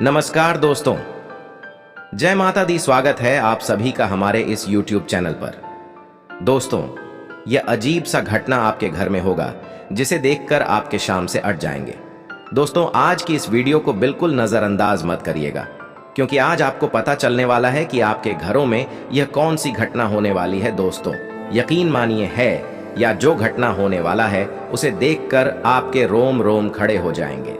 नमस्कार दोस्तों, जय माता दी। स्वागत है आप सभी का हमारे इस YouTube चैनल पर। दोस्तों, यह अजीब सा घटना आपके घर में होगा जिसे देखकर आपके शाम से अट जाएंगे। दोस्तों, आज की इस वीडियो को बिल्कुल नज़रअंदाज मत करिएगा, क्योंकि आज आपको पता चलने वाला है कि आपके घरों में यह कौन सी घटना होने वाली है। दोस्तों, यकीन मानिए है या जो घटना होने वाला है उसे देखकर आपके रोम रोम खड़े हो जाएंगे।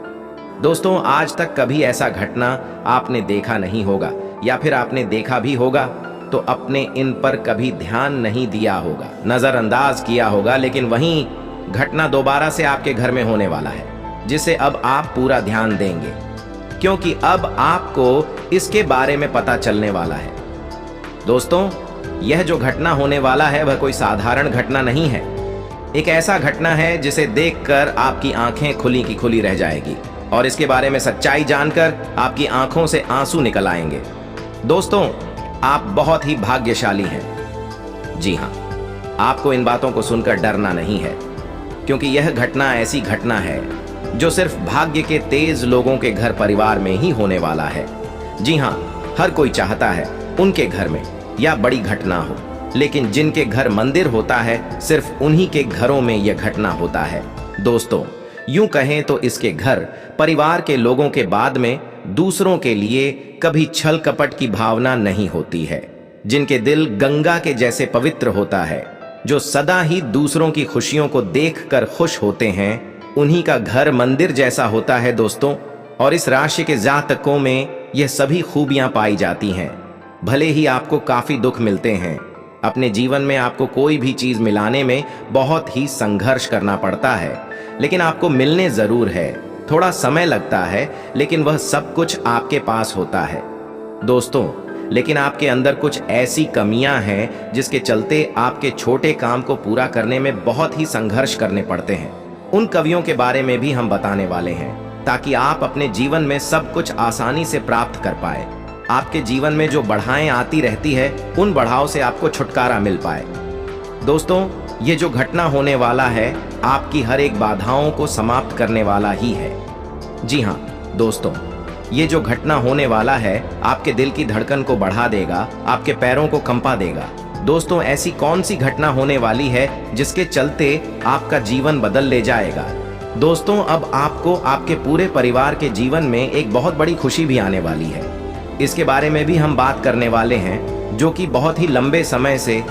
दोस्तों, आज तक कभी ऐसा घटना आपने देखा नहीं होगा, या फिर आपने देखा भी होगा तो अपने इन पर कभी ध्यान नहीं दिया होगा, नज़रअंदाज किया होगा। लेकिन वहीं घटना दोबारा से आपके घर में होने वाला है, जिसे अब आप पूरा ध्यान देंगे, क्योंकि अब आपको इसके बारे में पता चलने वाला है। दोस्तों, यह जो घटना होने वाला है वह कोई साधारण घटना नहीं है। एक ऐसा घटना है जिसे देखकर आपकी आंखें खुली की खुली रह जाएगी, और इसके बारे में सच्चाई जानकर आपकी आंखों से आंसू निकल आएंगे। दोस्तों, आप बहुत ही भाग्यशाली हैं। जी हाँ, आपको इन बातों को सुनकर डरना नहीं है, क्योंकि यह घटना ऐसी घटना है जो सिर्फ भाग्य के तेज लोगों के घर परिवार में ही होने वाला है। जी हाँ, हर कोई चाहता है उनके घर में यह बड़ी घटना हो, लेकिन जिनके घर मंदिर होता है सिर्फ उन्हीं के घरों में यह घटना होता है। दोस्तों, यूं कहें तो इसके घर परिवार के लोगों के बाद में दूसरों के लिए कभी छल कपट की भावना नहीं होती है, जिनके दिल गंगा के जैसे पवित्र होता है, जो सदा ही दूसरों की खुशियों को देखकर खुश होते हैं, उन्हीं का घर मंदिर जैसा होता है। दोस्तों, और इस राशि के जातकों में यह सभी खूबियां पाई जाती हैं। भले ही आपको काफी दुख मिलते हैं, अपने जीवन में आपको कोई भी चीज मिलाने में बहुत ही संघर्ष करना पड़ता है, लेकिन आपको मिलने जरूर है। थोड़ा समय लगता है, लेकिन वह सब कुछ आपके पास होता है। दोस्तों, लेकिन आपके अंदर कुछ ऐसी कमियां हैं जिसके चलते आपके छोटे काम को पूरा करने में बहुत ही संघर्ष करने पड़ते हैं। उन कमियों के बारे में भी हम बताने वाले हैं, ताकि आप अपने जीवन में सब कुछ आसानी से प्राप्त कर पाए। आपके जीवन में जो बढ़ाएं आती रहती है, उन बढ़ाव से आपको छुटकारा मिल पाए। दोस्तों, ये जो घटना होने वाला है आपकी हर एक बाधाओं को समाप्त करने वाला ही है। जी हाँ दोस्तों, ये जो घटना होने वाला है आपके दिल की धड़कन को बढ़ा देगा, आपके पैरों को कंपा देगा। दोस्तों, ऐसी कौन सी घटना होने वाली है जिसके चलते आपका जीवन बदल ले जाएगा? दोस्तों, अब आपको आपके पूरे परिवार के जीवन में एक बहुत बड़ी खुशी भी आने वाली है। इसके बारे में भी हम बात करने वाले हैं, जो कि बहुत ही लंबे समय से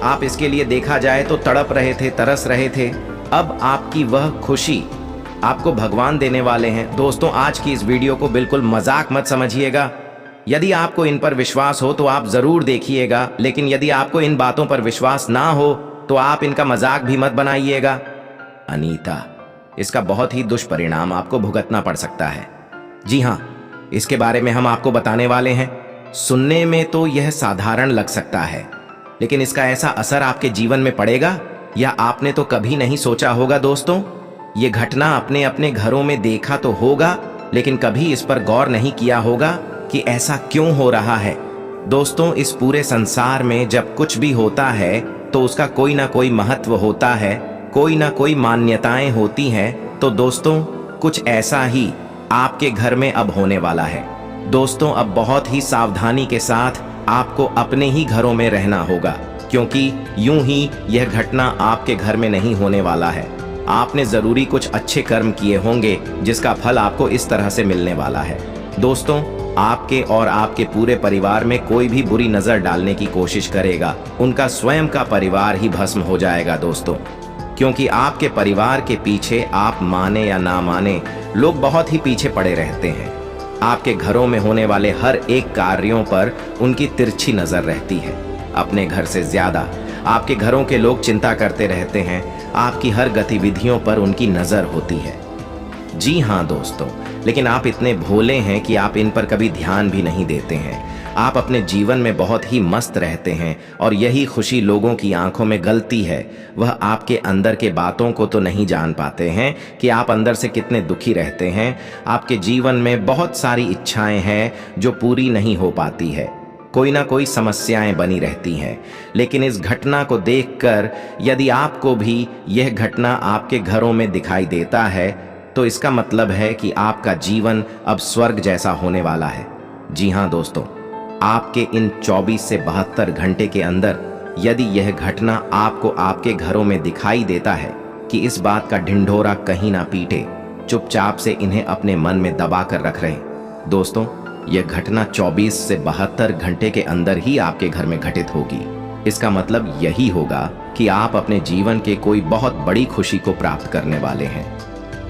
आप इसके लिए देखा जाए तो तड़प रहे थे, तरस रहे थे। अब आपकी वह खुशी आपको भगवान देने वाले हैं। दोस्तों, आज की इस वीडियो को बिल्कुल मजाक मत समझिएगा। यदि आपको इन पर विश्वास हो तो आप जरूर देखिएगा, लेकिन यदि आपको इन बातों पर विश्वास ना हो तो आप इनका मजाक भी मत बनाइएगा। अनीता, इसका बहुत ही दुष्परिणाम आपको भुगतना पड़ सकता है। जी हाँ, इसके बारे में हम आपको बताने वाले हैं। सुनने में तो यह साधारण लग सकता है, लेकिन इसका ऐसा असर आपके जीवन में पड़ेगा या आपने तो कभी नहीं सोचा होगा। दोस्तों, ये घटना अपने अपने घरों में देखा तो होगा, लेकिन कभी इस पर गौर नहीं किया होगा कि ऐसा क्यों हो रहा है। दोस्तों, इस पूरे संसार में जब कुछ भी होता है तो उसका कोई ना कोई महत्व होता है, कोई ना कोई मान्यताएं होती हैं। तो दोस्तों, कुछ ऐसा ही आपके घर में अब होने वाला है। दोस्तों, अब बहुत ही सावधानी के साथ आपको अपने ही घरों में रहना होगा, क्योंकि यूं ही यह घटना आपके घर में नहीं होने वाला है। आपने जरूरी कुछ अच्छे कर्म किए होंगे जिसका फल आपको इस तरह से मिलने वाला है। दोस्तों, आपके और आपके पूरे परिवार में कोई भी बुरी नजर डालने की कोशिश करेगा, उनका स्वयं का परिवार ही भस्म हो जाएगा। दोस्तों, क्योंकि आपके परिवार के पीछे, आप माने या ना माने, लोग बहुत ही पीछे पड़े रहते हैं। आपके घरों में होने वाले हर एक कार्यों पर उनकी तिरछी नजर रहती है। अपने घर से ज्यादा आपके घरों के लोग चिंता करते रहते हैं, आपकी हर गतिविधियों पर उनकी नजर होती है। जी हाँ दोस्तों, लेकिन आप इतने भोले हैं कि आप इन पर कभी ध्यान भी नहीं देते हैं। आप अपने जीवन में बहुत ही मस्त रहते हैं, और यही खुशी लोगों की आंखों में गलती है। वह आपके अंदर के बातों को तो नहीं जान पाते हैं कि आप अंदर से कितने दुखी रहते हैं। आपके जीवन में बहुत सारी इच्छाएं हैं जो पूरी नहीं हो पाती है, कोई ना कोई समस्याएं बनी रहती हैं। लेकिन इस घटना को देखकर यदि आपको भी यह घटना आपके घरों में दिखाई देता है तो इसका मतलब है कि आपका जीवन अब स्वर्ग जैसा होने वाला है। जी हाँ दोस्तों, आपके इन 24 से 72 घंटे के अंदर यदि यह घटना आपको आपके घरों में दिखाई देता है कि इस बात का ढिंढोरा कहीं ना पीटे, चुपचाप से इन्हें अपने मन में दबा कर रख रहे दोस्तों, यह घटना 24 से 72 घंटे के अंदर ही आपके घर में घटित होगी। इसका मतलब यही होगा कि आप अपने जीवन के कोई बहुत बड़ी खुशी को प्राप्त करने वाले हैं।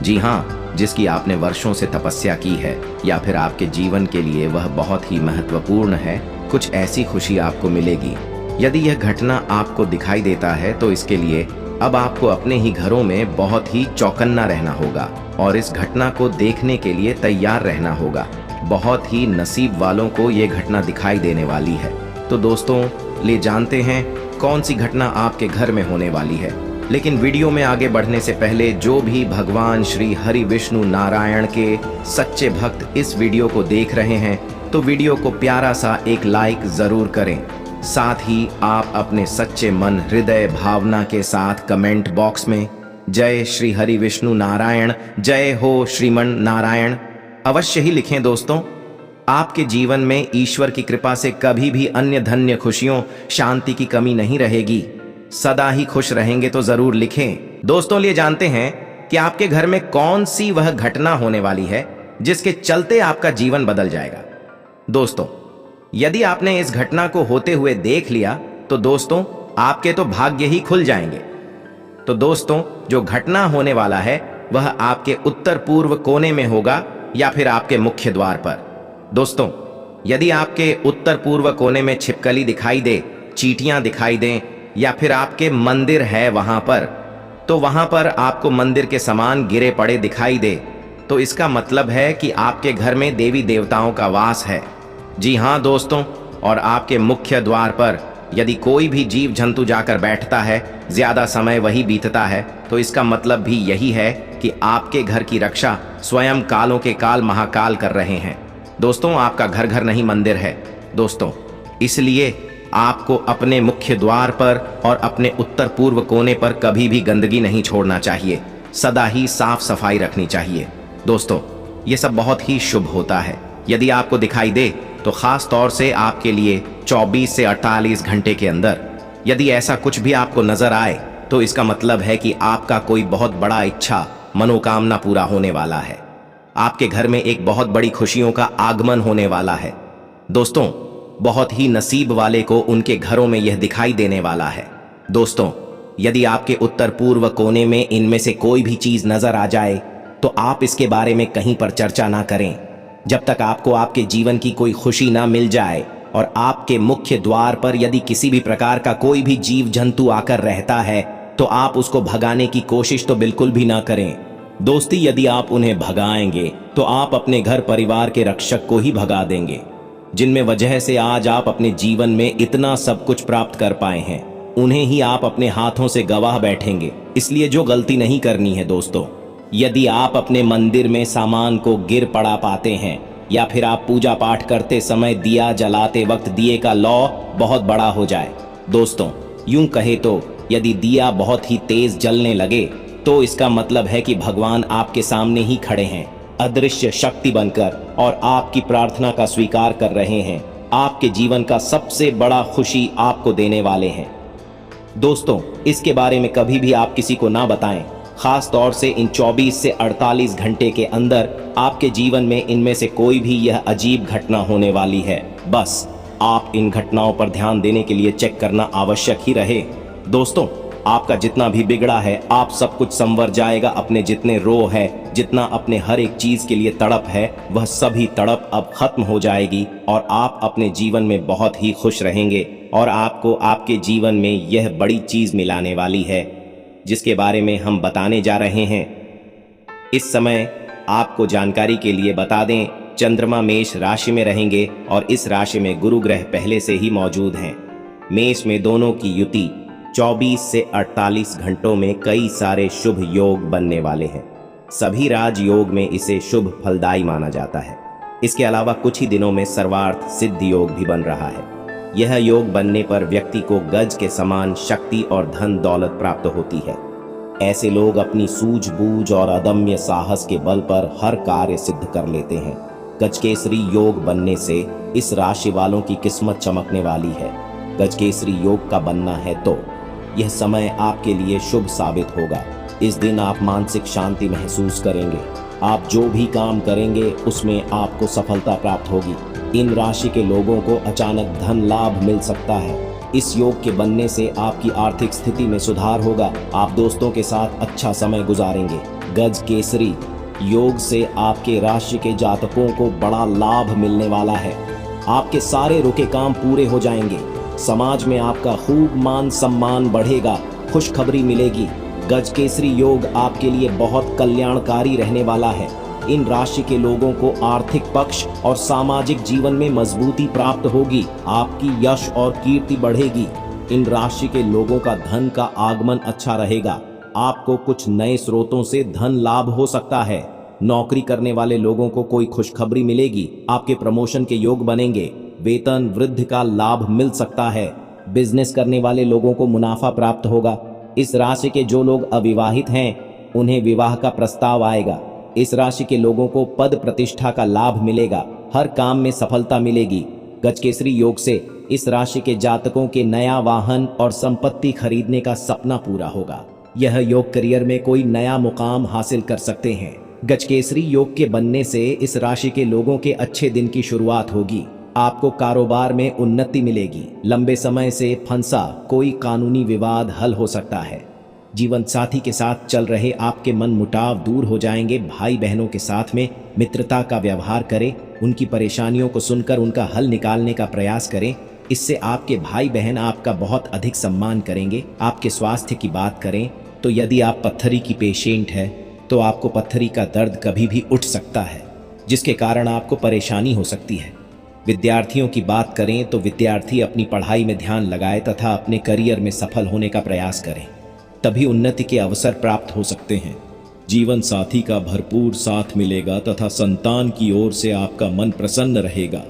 जी हाँ, जिसकी आपने वर्षों से तपस्या की है या फिर आपके जीवन के लिए वह बहुत ही महत्वपूर्ण है, कुछ ऐसी खुशी आपको मिलेगी। यदि यह घटना आपको दिखाई देता है तो इसके लिए अब आपको अपने ही घरों में बहुत ही चौकन्ना रहना होगा और इस घटना को देखने के लिए तैयार रहना होगा। बहुत ही नसीब वालों को ये घटना दिखाई देने वाली है। तो दोस्तों, ले जानते हैं कौन सी घटना आपके घर में होने वाली है। लेकिन वीडियो में आगे बढ़ने से पहले जो भी भगवान श्री हरि विष्णु नारायण के सच्चे भक्त इस वीडियो को देख रहे हैं तो वीडियो को प्यारा सा एक लाइक जरूर करें। साथ ही आप अपने सच्चे मन हृदय भावना के साथ कमेंट बॉक्स में जय श्री हरि विष्णु नारायण, जय हो श्रीमन नारायण अवश्य ही लिखें। दोस्तों, आपके जीवन में ईश्वर की कृपा से कभी भी अन्य धन्य खुशियों शांति की कमी नहीं रहेगी। सदा ही खुश रहेंगे तो जरूर लिखें। दोस्तों, लिए जानते हैं कि आपके घर में कौन सी वह घटना होने वाली है जिसके चलते आपका जीवन बदल जाएगा। दोस्तों, यदि आपने इस घटना को होते हुए देख लिया तो दोस्तों आपके तो भाग्य ही खुल जाएंगे। तो दोस्तों, जो घटना होने वाला है वह आपके उत्तर पूर्व कोने में होगा या फिर आपके मुख्य द्वार पर। दोस्तों, यदि आपके उत्तर पूर्व कोने में छिपकली दिखाई दे, चींटियां दिखाई दें या फिर आपके मंदिर है वहां पर, तो वहां पर आपको मंदिर के सामान गिरे पड़े दिखाई दे तो इसका मतलब है कि आपके घर में देवी देवताओं का वास है। जी हाँ दोस्तों, और आपके मुख्य द्वार पर यदि कोई भी जीव जंतु जाकर बैठता है, ज्यादा समय वही बीतता है, तो इसका मतलब भी यही है कि आपके घर की रक्षा स्वयं कालों के काल महाकाल कर रहे हैं। दोस्तों, आपका घर घर नहीं मंदिर है दोस्तों, इसलिए आपको अपने मुख्य द्वार पर और अपने उत्तर पूर्व कोने पर कभी भी गंदगी नहीं छोड़ना चाहिए। सदा ही साफ सफाई रखनी चाहिए। दोस्तों, ये सब बहुत ही शुभ होता है। यदि आपको दिखाई दे तो खास तौर से आपके लिए 24 से 48 घंटे के अंदर यदि ऐसा कुछ भी आपको नजर आए तो इसका मतलब है कि आपका कोई बहुत बड़ा इच्छा मनोकामना पूरा होने वाला है। आपके घर में एक बहुत बड़ी खुशियों का आगमन होने वाला है। दोस्तों, बहुत ही नसीब वाले को उनके घरों में यह दिखाई देने वाला है। दोस्तों, यदि आपके उत्तर पूर्व कोने में इनमें से कोई भी चीज नजर आ जाए तो आप इसके बारे में कहीं पर चर्चा ना करें जब तक आपको आपके जीवन की कोई खुशी ना मिल जाए। और आपके मुख्य द्वार पर यदि किसी भी प्रकार का कोई भी जीव जंतु आकर रहता है तो आप उसको भगाने की कोशिश तो बिल्कुल भी ना करें। दोस्ती, यदि आप उन्हें भगाएंगे तो आप अपने घर परिवार के रक्षक को ही भगा देंगे, जिनमें वजह से आज आप अपने जीवन में इतना सब कुछ प्राप्त कर पाए हैं, उन्हें ही आप अपने हाथों से गवाह बैठेंगे। इसलिए जो गलती नहीं करनी है दोस्तों, यदि आप अपने मंदिर में सामान को गिर पड़ा पाते हैं या फिर आप पूजा पाठ करते समय दिया जलाते वक्त दिए का लौ बहुत बड़ा हो जाए। दोस्तों, यूं कहे तो यदि दिया बहुत ही तेज जलने लगे तो इसका मतलब है कि भगवान आपके सामने ही खड़े हैं, अदृश्य शक्ति बनकर, और आपकी प्रार्थना का स्वीकार कर रहे हैं। आपके जीवन का सबसे बड़ा खुशी आपको देने वाले हैं। दोस्तों, इसके बारे में कभी भी आप किसी को ना बताएं। खास तौर से इन 24 से 48 घंटे के अंदर आपके जीवन में इनमें से कोई भी यह अजीब घटना होने वाली है। बस आप इन घटनाओं पर ध्यान देने के लिए चेक करना आवश्यक ही रहे। दोस्तों, आपका जितना भी बिगड़ा है आप सब कुछ संवर जाएगा। अपने जितने रो है, जितना अपने हर एक चीज के लिए तड़प है, वह सभी तड़प अब खत्म हो जाएगी और आप अपने जीवन में बहुत ही खुश रहेंगे। और आपको आपके जीवन में यह बड़ी चीज मिलाने वाली है जिसके बारे में हम बताने जा रहे हैं। इस समय आपको जानकारी के लिए बता दें, चंद्रमा मेष राशि में रहेंगे और इस राशि में गुरु ग्रह पहले से ही मौजूद हैं। मेष में दोनों की युति 24 से 48 घंटों में कई सारे शुभ योग बनने वाले हैं। सभी राजयोग में इसे शुभ फलदायी माना जाता है। इसके अलावा कुछ ही दिनों में सर्वार्थ सिद्ध योग भी बन रहा है। यह योग बनने पर व्यक्ति को गज के समान शक्ति और धन दौलत प्राप्त होती है। ऐसे लोग अपनी सूझबूझ और अदम्य साहस के बल पर हर कार्य सिद्ध कर लेते हैं। गजकेसरी योग बनने से इस राशि वालों की किस्मत चमकने वाली है। गजकेसरी योग का बनना है तो यह समय आपके लिए शुभ साबित होगा। इस दिन आप मानसिक शांति महसूस करेंगे। आप जो भी काम करेंगे उसमें आपको सफलता प्राप्त होगी। इन राशि के लोगों को अचानक धन लाभ मिल सकता है। इस योग के बनने से आपकी आर्थिक स्थिति में सुधार होगा। आप दोस्तों के साथ अच्छा समय गुजारेंगे। गज केसरी योग से आपके राशि के जातकों को बड़ा लाभ मिलने वाला है। आपके सारे रुके काम पूरे हो जाएंगे। समाज में आपका खूब मान सम्मान बढ़ेगा। खुशखबरी मिलेगी। गज केसरी योग आपके लिए बहुत कल्याणकारी रहने वाला है। इन राशि के लोगों को आर्थिक पक्ष और सामाजिक जीवन में मजबूती प्राप्त होगी। आपकी यश और कीर्ति बढ़ेगी। इन राशि के लोगों का धन का आगमन अच्छा रहेगा। आपको कुछ नए स्रोतों से धन लाभ हो सकता है। नौकरी करने वाले लोगों को कोई खुशखबरी मिलेगी। आपके प्रमोशन के योग बनेंगे। वेतन वृद्धि का लाभ मिल सकता है। बिजनेस करने वाले लोगों को मुनाफा प्राप्त होगा। इस राशि के जो लोग अविवाहित हैं उन्हें विवाह का प्रस्ताव आएगा। इस राशि के लोगों को पद प्रतिष्ठा का लाभ मिलेगा। हर काम में सफलता मिलेगी। गजकेसरी योग से इस राशि के जातकों के नया वाहन और संपत्ति खरीदने का सपना पूरा होगा। यह योग करियर में कोई नया मुकाम हासिल कर सकते हैं। गजकेसरी योग के बनने से इस राशि के लोगों के अच्छे दिन की शुरुआत होगी। आपको कारोबार में उन्नति मिलेगी। लंबे समय से फंसा कोई कानूनी विवाद हल हो सकता है। जीवन साथी के साथ चल रहे आपके मन मुटाव दूर हो जाएंगे। भाई बहनों के साथ में मित्रता का व्यवहार करें। उनकी परेशानियों को सुनकर उनका हल निकालने का प्रयास करें। इससे आपके भाई बहन आपका बहुत अधिक सम्मान करेंगे। आपके स्वास्थ्य की बात करें तो यदि आप पत्थरी की पेशेंट है तो आपको पत्थरी का दर्द कभी भी उठ सकता है, जिसके कारण आपको परेशानी हो सकती है। विद्यार्थियों की बात करें तो विद्यार्थी अपनी पढ़ाई में ध्यान लगाए तथा अपने करियर में सफल होने का प्रयास करें, तभी उन्नति के अवसर प्राप्त हो सकते हैं। जीवन साथी का भरपूर साथ मिलेगा तथा संतान की ओर से आपका मन प्रसन्न रहेगा।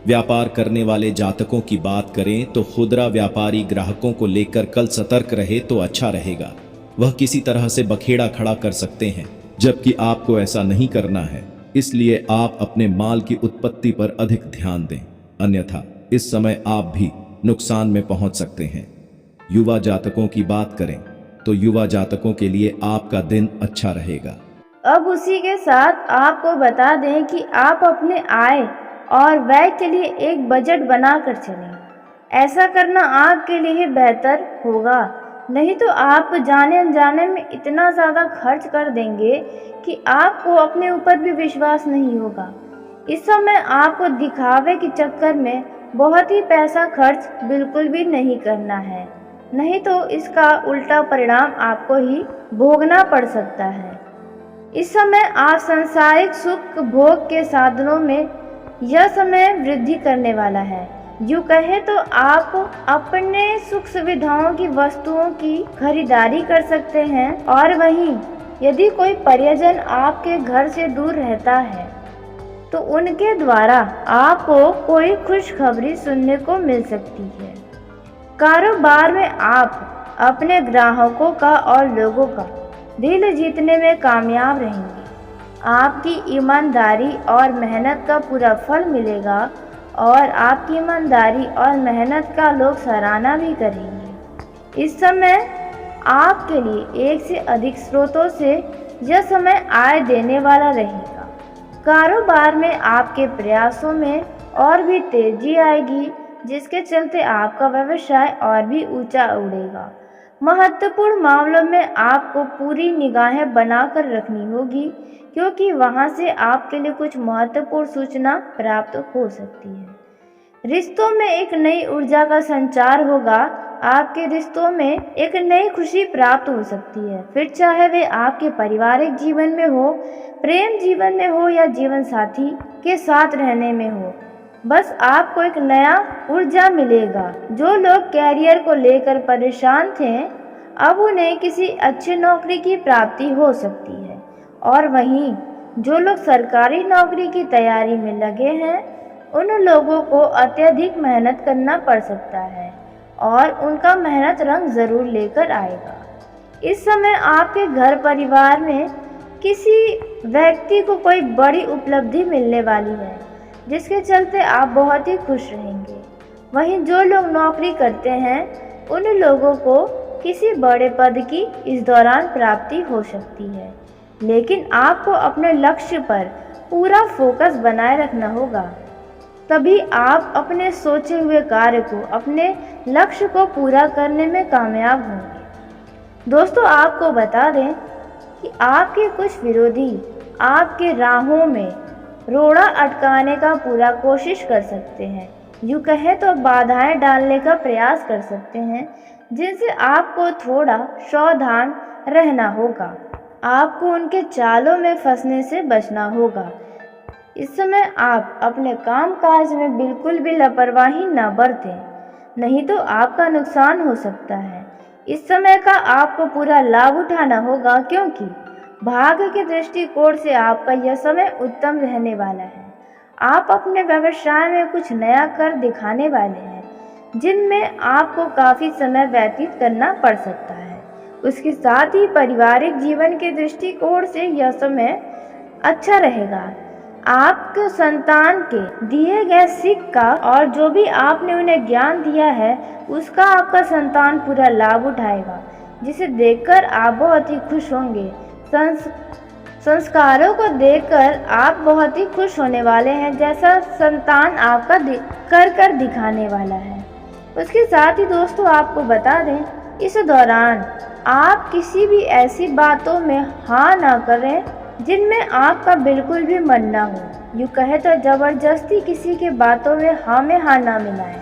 व्यापार करने वाले जातकों की बात करें तो खुदरा व्यापारी ग्राहकों को लेकर कल सतर्क रहे तो अच्छा रहेगा। वह किसी तरह से बखेड़ा खड़ा कर सकते हैं, जबकि आपको ऐसा नहीं करना है। इसलिए आप अपने माल की उत्पत्ति पर अधिक ध्यान दें, अन्यथा इस समय आप भी नुकसान में पहुंच सकते हैं। युवा जातकों की बात करें तो युवा जातकों के लिए आपका दिन अच्छा रहेगा। अब उसी के साथ आपको बता दें कि आप अपने आय और व्यय के लिए एक बजट बनाकर चलें। ऐसा करना आपके लिए बेहतर होगा, नहीं तो आप जाने अनजाने में इतना ज़्यादा खर्च कर देंगे कि आपको अपने ऊपर भी विश्वास नहीं होगा। इस समय आपको दिखावे के चक्कर में बहुत ही पैसा खर्च बिल्कुल भी नहीं करना है, नहीं तो इसका उल्टा परिणाम आपको ही भोगना पड़ सकता है। इस समय आप सांसारिक सुख भोग के साधनों में यह समय वृद्धि करने वाला है। यूँ कहें तो आप अपने सुख सुविधाओं की वस्तुओं की खरीदारी कर सकते हैं, और वहीं यदि कोई परिजन आपके घर से दूर रहता है तो उनके द्वारा आपको कोई खुशखबरी सुनने को मिल सकती है। कारोबार में आप अपने ग्राहकों का और लोगों का दिल जीतने में कामयाब रहेंगे। आपकी ईमानदारी और मेहनत का पूरा फल मिलेगा और आपकी ईमानदारी और मेहनत का लोग सराहना भी करेंगे। इस समय आपके लिए एक से अधिक स्रोतों से यह समय आय देने वाला रहेगा। कारोबार में आपके प्रयासों में और भी तेजी आएगी, जिसके चलते आपका व्यवसाय और भी ऊंचा उड़ेगा। महत्वपूर्ण मामलों में आपको पूरी निगाहें बनाकर रखनी होगी, क्योंकि वहां से आपके लिए कुछ महत्वपूर्ण सूचना प्राप्त हो सकती है। रिश्तों में एक नई ऊर्जा का संचार होगा। आपके रिश्तों में एक नई खुशी प्राप्त हो सकती है, फिर चाहे वे आपके पारिवारिक जीवन में हो, प्रेम जीवन में हो या जीवन साथी के साथ रहने में हो। बस आपको एक नया ऊर्जा मिलेगा। जो लोग कैरियर को लेकर परेशान थे, अब उन्हें किसी अच्छी नौकरी की प्राप्ति हो सकती है, और वहीं जो लोग सरकारी नौकरी की तैयारी में लगे हैं उन लोगों को अत्यधिक मेहनत करना पड़ सकता है और उनका मेहनत रंग जरूर लेकर आएगा। इस समय आपके घर परिवार में किसी व्यक्ति को कोई बड़ी उपलब्धि मिलने वाली है, जिसके चलते आप बहुत ही खुश रहेंगे। वहीं जो लोग नौकरी करते हैं उन लोगों को किसी बड़े पद की इस दौरान प्राप्ति हो सकती है, लेकिन आपको अपने लक्ष्य पर पूरा फोकस बनाए रखना होगा, तभी आप अपने सोचे हुए कार्य को, अपने लक्ष्य को पूरा करने में कामयाब होंगे। दोस्तों, आपको बता दें कि आपके कुछ विरोधी आपके राहों में रोड़ा अटकाने का पूरा कोशिश कर सकते हैं, यूँ कहें तो बाधाएं डालने का प्रयास कर सकते हैं, जिनसे आपको थोड़ा सावधान रहना होगा। आपको उनके चालों में फंसने से बचना होगा। इस समय आप अपने काम काज में बिल्कुल भी लापरवाही न बरतें, नहीं तो आपका नुकसान हो सकता है। इस समय का आपको पूरा लाभ उठाना होगा, क्योंकि भाग्य के दृष्टिकोण से आपका यह समय उत्तम रहने वाला है। आप अपने व्यवसाय में कुछ नया कर दिखाने वाले हैं, जिनमें आपको काफ़ी समय व्यतीत करना पड़ सकता है। उसके साथ ही पारिवारिक जीवन के दृष्टिकोण से यह समय अच्छा रहेगा। आपके संतान के दिए गए शिक्षा और जो भी आपने उन्हें ज्ञान दिया है, उसका आपका संतान पूरा लाभ उठाएगा, जिसे देखकर आप बहुत ही खुश होंगे। संस्कारों को देखकर आप बहुत ही खुश होने वाले हैं, जैसा संतान आपका कर दिखाने वाला है। उसके साथ ही दोस्तों, आपको बता दें, इस दौरान आप किसी भी ऐसी बातों में हाँ ना करें जिनमें आपका बिल्कुल भी मन ना हो। यूँ कहे तो जबरदस्ती किसी के बातों में हाँ ना मिलाएं।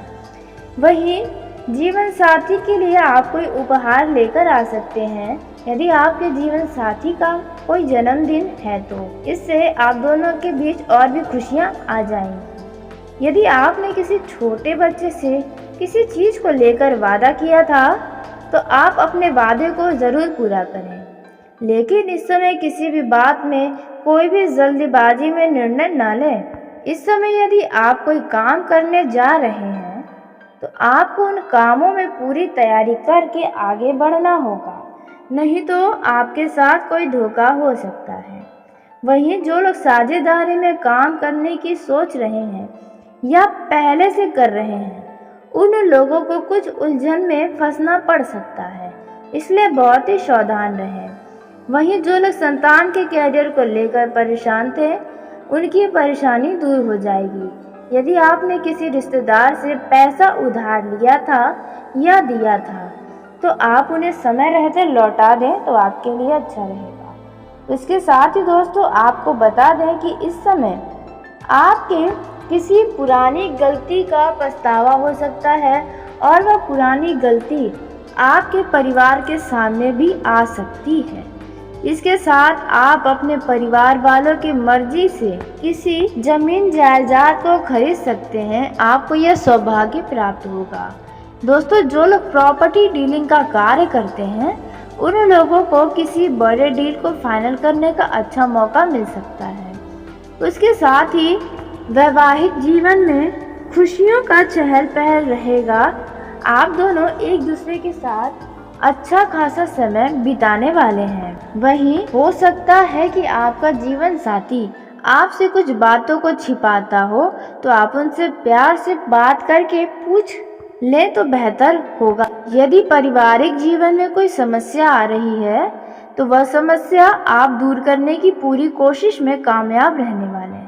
वहीं जीवन साथी के लिए आप कोई उपहार लेकर आ सकते हैं, यदि आपके जीवन साथी का कोई जन्मदिन है तो इससे आप दोनों के बीच और भी खुशियाँ आ जाएंगी। यदि आपने किसी छोटे बच्चे से किसी चीज़ को लेकर वादा किया था, तो आप अपने वादे को ज़रूर पूरा करें, लेकिन इस समय किसी भी बात में कोई भी जल्दबाजी में निर्णय न लें। इस समय यदि आप कोई काम करने जा रहे हैं, तो आपको उन कामों में पूरी तैयारी करके आगे बढ़ना होगा, नहीं तो आपके साथ कोई धोखा हो सकता है। वहीं जो लोग साझेदारी में काम करने की सोच रहे हैं या पहले से कर रहे हैं, उन लोगों को कुछ उलझन में फंसना पड़ सकता है, इसलिए बहुत ही सावधान रहें। वहीं जो लोग संतान के कैरियर को लेकर परेशान थे, उनकी परेशानी दूर हो जाएगी। यदि आपने किसी रिश्तेदार से पैसा उधार लिया था या दिया था, तो आप उन्हें समय रहते लौटा दें तो आपके लिए अच्छा रहेगा। इसके साथ ही दोस्तों, आपको बता दें कि इस समय आपके किसी पुरानी गलती का पछतावा हो सकता है, और वह पुरानी गलती आपके परिवार के सामने भी आ सकती है। इसके साथ आप अपने परिवार वालों की मर्जी से किसी जमीन जायदाद को खरीद सकते हैं। आपको यह सौभाग्य प्राप्त होगा। दोस्तों, जो लोग प्रॉपर्टी डीलिंग का कार्य करते हैं, उन लोगों को किसी बड़े डील को फाइनल करने का अच्छा मौका मिल सकता है। उसके साथ ही वैवाहिक जीवन में खुशियों का चहल पहल रहेगा। आप दोनों एक दूसरे के साथ अच्छा खासा समय बिताने वाले हैं। वहीं हो सकता है कि आपका जीवन साथी आपसे कुछ बातों को छिपाता हो, तो आप उनसे प्यार से बात करके पूछ लें तो बेहतर होगा। यदि पारिवारिक जीवन में कोई समस्या आ रही है, तो वह समस्या आप दूर करने की पूरी कोशिश में कामयाब रहने वाले हैं।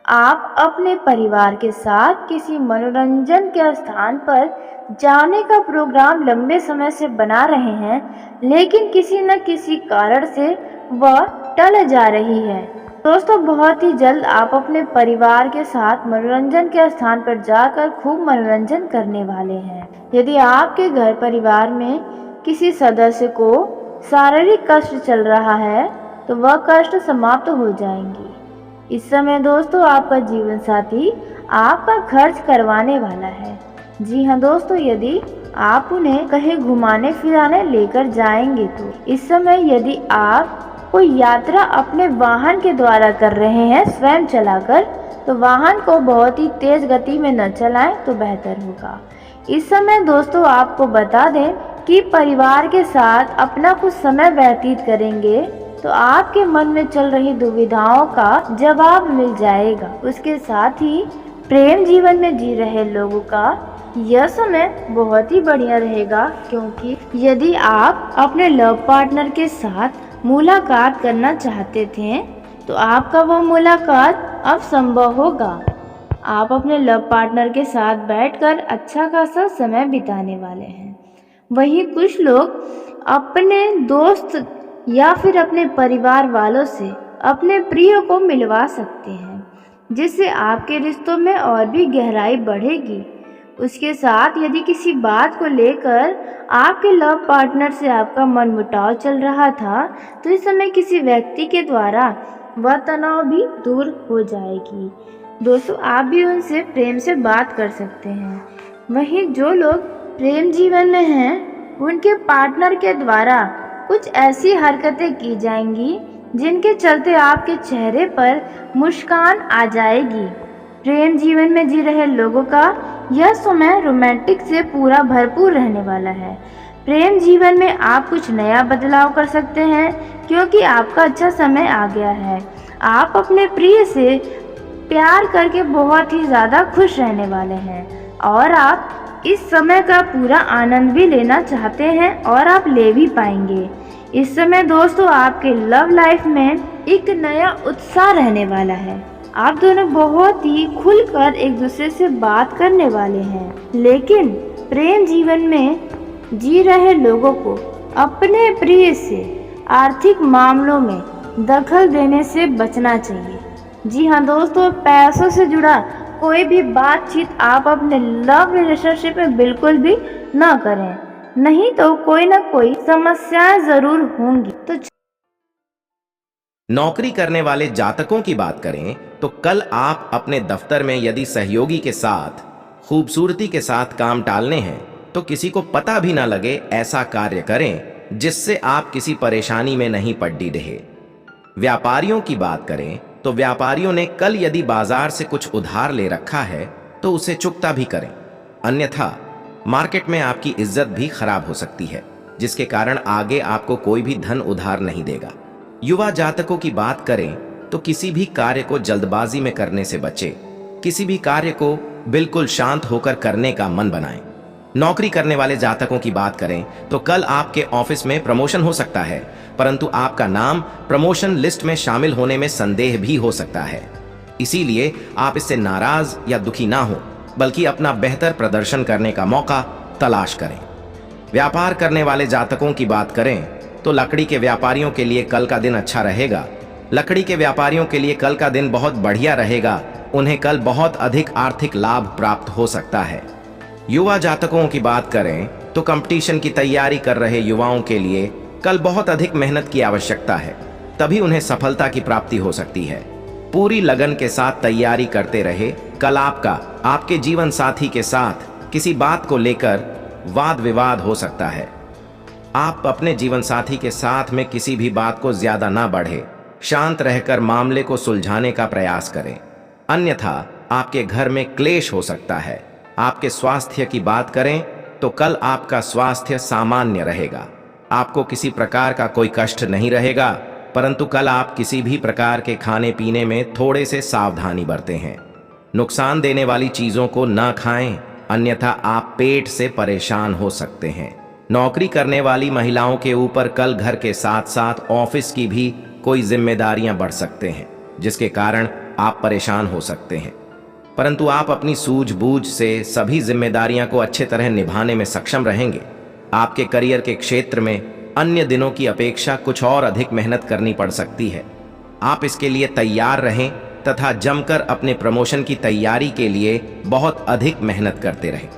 आप अपने परिवार के साथ किसी मनोरंजन के स्थान पर जाने का प्रोग्राम लंबे समय से बना रहे हैं, लेकिन किसी न किसी कारण से वह टल जा रही है। दोस्तों, बहुत ही जल्द आप अपने परिवार के साथ मनोरंजन के स्थान पर जाकर खूब मनोरंजन करने वाले हैं। यदि आपके घर परिवार में किसी सदस्य को शारीरिक कष्ट चल रहा है, तो वह कष्ट समाप्त हो जाएंगी। इस समय दोस्तों, आपका जीवन साथी आपका खर्च करवाने वाला है। जी हाँ दोस्तों, यदि आप उन्हें कहीं घुमाने फिराने लेकर जाएंगे, तो इस समय यदि आप कोई यात्रा अपने वाहन के द्वारा कर रहे हैं, स्वयं चलाकर, तो वाहन को बहुत ही तेज गति में न चलाएं तो बेहतर होगा। इस समय दोस्तों आपको बता दें कि परिवार के साथ अपना कुछ समय व्यतीत करेंगे तो आपके मन में चल रही दुविधाओं का जवाब मिल जाएगा। उसके साथ ही प्रेम जीवन में जी रहे लोगों का यह समय बहुत ही बढ़िया रहेगा, क्योंकि यदि आप अपने लव पार्टनर के साथ मुलाकात करना चाहते थे तो आपका वह मुलाकात अब संभव होगा। आप अपने लव पार्टनर के साथ बैठकर अच्छा खासा समय बिताने वाले हैं। वहीं कुछ लोग अपने दोस्त या फिर अपने परिवार वालों से अपने प्रिय को मिलवा सकते हैं, जिससे आपके रिश्तों में और भी गहराई बढ़ेगी। उसके साथ यदि किसी बात को लेकर आपके लव पार्टनर से आपका मनमुटाव चल रहा था तो इस समय किसी व्यक्ति के द्वारा वह तनाव भी दूर हो जाएगी। दोस्तों आप भी उनसे प्रेम से बात कर सकते हैं। वहीं जो लोग प्रेम जीवन में हैं उनके पार्टनर के द्वारा कुछ ऐसी हरकतें की जाएंगी जिनके चलते आपके चेहरे पर मुस्कान आ जाएगी। प्रेम जीवन में जी रहे लोगों का यह समय रोमांटिक से पूरा भरपूर रहने वाला है। प्रेम जीवन में आप कुछ नया बदलाव कर सकते हैं, क्योंकि आपका अच्छा समय आ गया है। आप अपने प्रिय से प्यार करके बहुत ही ज़्यादा खुश रहने वाले हैं और आप इस समय का पूरा आनंद भी लेना चाहते हैं और आप ले भी पाएंगे। इस समय दोस्तों आपके लव लाइफ में एक नया उत्साह रहने वाला है। आप दोनों बहुत ही खुलकर एक दूसरे से बात करने वाले हैं, लेकिन प्रेम जीवन में जी रहे लोगों को अपने प्रिय से आर्थिक मामलों में दखल देने से बचना चाहिए। जी हाँ दोस्तों, पैसों से जुड़ा कोई भी बातचीत आप अपने लव रिलेशनशिप में बिल्कुल भी ना करें, नहीं तो कोई ना कोई समस्याएं जरूर होंगी। तो नौकरी करने वाले जातकों की बात करें तो कल आप अपने दफ्तर में यदि सहयोगी के साथ खूबसूरती के साथ काम टालने हैं तो किसी को पता भी ना लगे ऐसा कार्य करें जिससे आप किसी परेशानी में नहीं पड़ी रहे। व्यापारियों की बात करें तो व्यापारियों ने कल यदि बाजार से कुछ उधार ले रखा है तो उसे चुकता भी करें, अन्यथा मार्केट में आपकी इज्जत भी खराब हो सकती है, जिसके कारण आगे आपको कोई भी धन उधार नहीं देगा। युवा जातकों की बात करें तो किसी भी कार्य को जल्दबाजी में करने से बचें। किसी भी कार्य को बिल्कुल शांत होकर करने का मन बनाएं। नौकरी करने वाले जातकों की बात करें तो कल आपके ऑफिस में प्रमोशन हो सकता है, परंतु आपका नाम प्रमोशन लिस्ट में शामिल होने में संदेह भी हो सकता है। इसीलिए आप इससे नाराज या दुखी ना हो, बल्कि अपना बेहतर प्रदर्शन करने का मौका तलाश करें। व्यापार करने वाले जातकों की बात करें तो लकड़ी के व्यापारियों के लिए कल का दिन अच्छा रहेगा। लकड़ी के व्यापारियों के लिए कल का दिन बहुत बढ़िया रहेगा। उन्हें कल बहुत अधिक आर्थिक लाभ प्राप्त हो सकता है। युवा जातकों की बात करें तो कंपटीशन की तैयारी कर रहे युवाओं के लिए कल बहुत अधिक मेहनत की आवश्यकता है, तभी उन्हें सफलता की प्राप्ति हो सकती है। पूरी लगन के साथ तैयारी करते रहे। कल आपका आपके जीवन साथी के साथ किसी बात को लेकर वाद विवाद हो सकता है। आप अपने जीवन साथी के साथ में किसी भी बात को ज्यादा ना बढ़े, शांत रहकर मामले को सुलझाने का प्रयास करें, अन्यथा आपके घर में क्लेश हो सकता है। आपके स्वास्थ्य की बात करें तो कल आपका स्वास्थ्य सामान्य रहेगा। आपको किसी प्रकार का कोई कष्ट नहीं रहेगा, परंतु कल आप किसी भी प्रकार के खाने पीने में थोड़े से सावधानी बरतें हैं। नुकसान देने वाली चीजों को न खाएं, अन्यथा आप पेट से परेशान हो सकते हैं। नौकरी करने वाली महिलाओं के ऊपर कल घर के साथ साथ ऑफिस की भी कोई जिम्मेदारियां बढ़ सकते हैं, जिसके कारण आप परेशान हो सकते हैं, परंतु आप अपनी सूझबूझ से सभी जिम्मेदारियां को अच्छे तरह निभाने में सक्षम रहेंगे। आपके करियर के क्षेत्र में अन्य दिनों की अपेक्षा कुछ और अधिक मेहनत करनी पड़ सकती है। आप इसके लिए तैयार रहें तथा जमकर अपने प्रमोशन की तैयारी के लिए बहुत अधिक मेहनत करते रहें।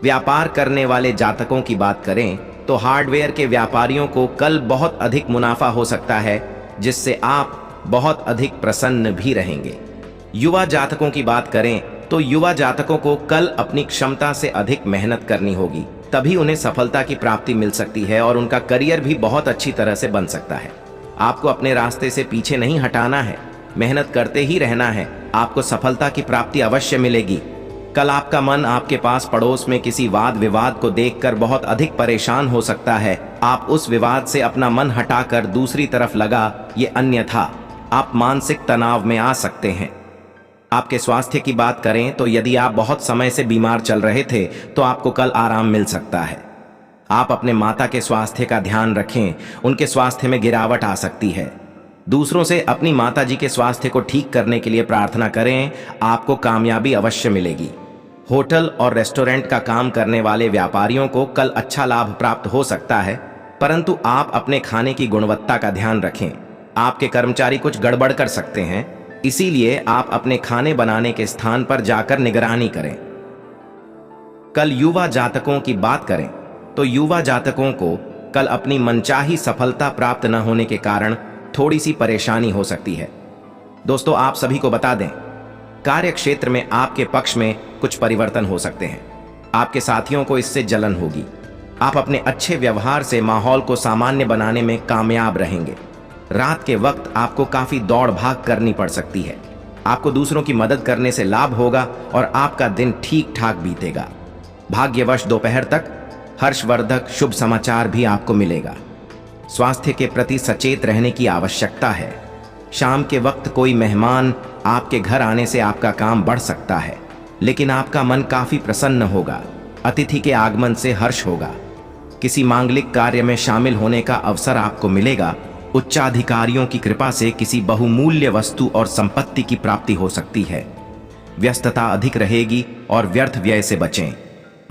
व्यापार करने वाले जातकों की बात करें तो हार्डवेयर के व्यापारियों को कल बहुत अधिक मुनाफा हो सकता है, जिससे आप बहुत अधिक प्रसन्न भी रहेंगे। युवा जातकों की बात करें तो युवा जातकों को कल अपनी क्षमता से अधिक मेहनत करनी होगी, तभी उन्हें सफलता की प्राप्ति मिल सकती है और उनका करियर भी बहुत अच्छी तरह से बन सकता है। आपको अपने रास्ते से पीछे नहीं हटाना है, मेहनत करते ही रहना है। आपको सफलता की प्राप्ति अवश्य मिलेगी। कल आपका मन आपके पास पड़ोस में किसी वाद विवाद को देखकर बहुत अधिक परेशान हो सकता है। आप उस विवाद से अपना मन हटाकर दूसरी तरफ लगा, ये अन्यथा आप मानसिक तनाव में आ सकते हैं। आपके स्वास्थ्य की बात करें तो यदि आप बहुत समय से बीमार चल रहे थे तो आपको कल आराम मिल सकता है। आप अपने माता के स्वास्थ्य का ध्यान रखें, उनके स्वास्थ्य में गिरावट आ सकती है। दूसरों से अपनी माता जी के स्वास्थ्य को ठीक करने के लिए प्रार्थना करें, आपको कामयाबी अवश्य मिलेगी। होटल और रेस्टोरेंट का काम करने वाले व्यापारियों को कल अच्छा लाभ प्राप्त हो सकता है, परंतु आप अपने खाने की गुणवत्ता का ध्यान रखें। आपके कर्मचारी कुछ गड़बड़ कर सकते हैं, इसीलिए आप अपने खाने बनाने के स्थान पर जाकर निगरानी करें। कल युवा जातकों की बात करें तो युवा जातकों को कल अपनी मनचाही सफलता प्राप्त न होने के कारण थोड़ी सी परेशानी हो सकती है। दोस्तों, आप सभी को बता दें, कार्य क्षेत्र में आपके पक्ष में कुछ परिवर्तन हो सकते हैं। आपके साथियों को इससे जलन होगी। आप अपने अच्छे व्यवहार से माहौल को सामान्य बनाने में कामयाब रहेंगे। रात के वक्त आपको काफी दौड़ भाग करनी पड़ सकती है। आपको दूसरों की मदद करने से लाभ होगा और आपका दिन ठीक ठाक बीतेगा। भाग्यवश दोपहर तक हर्षवर्धक शुभ समाचार भी आपको मिलेगा। स्वास्थ्य के प्रति सचेत रहने की आवश्यकता है। शाम के वक्त कोई मेहमान आपके घर आने से आपका काम बढ़ सकता है, लेकिन आपका मन काफी प्रसन्न होगा। अतिथि के आगमन से हर्ष होगा। किसी मांगलिक कार्य में शामिल होने का अवसर आपको मिलेगा। उच्चाधिकारियों की कृपा से किसी बहुमूल्य वस्तु और संपत्ति की प्राप्ति हो सकती है। व्यस्तता अधिक रहेगी और व्यर्थ व्यय से बचें।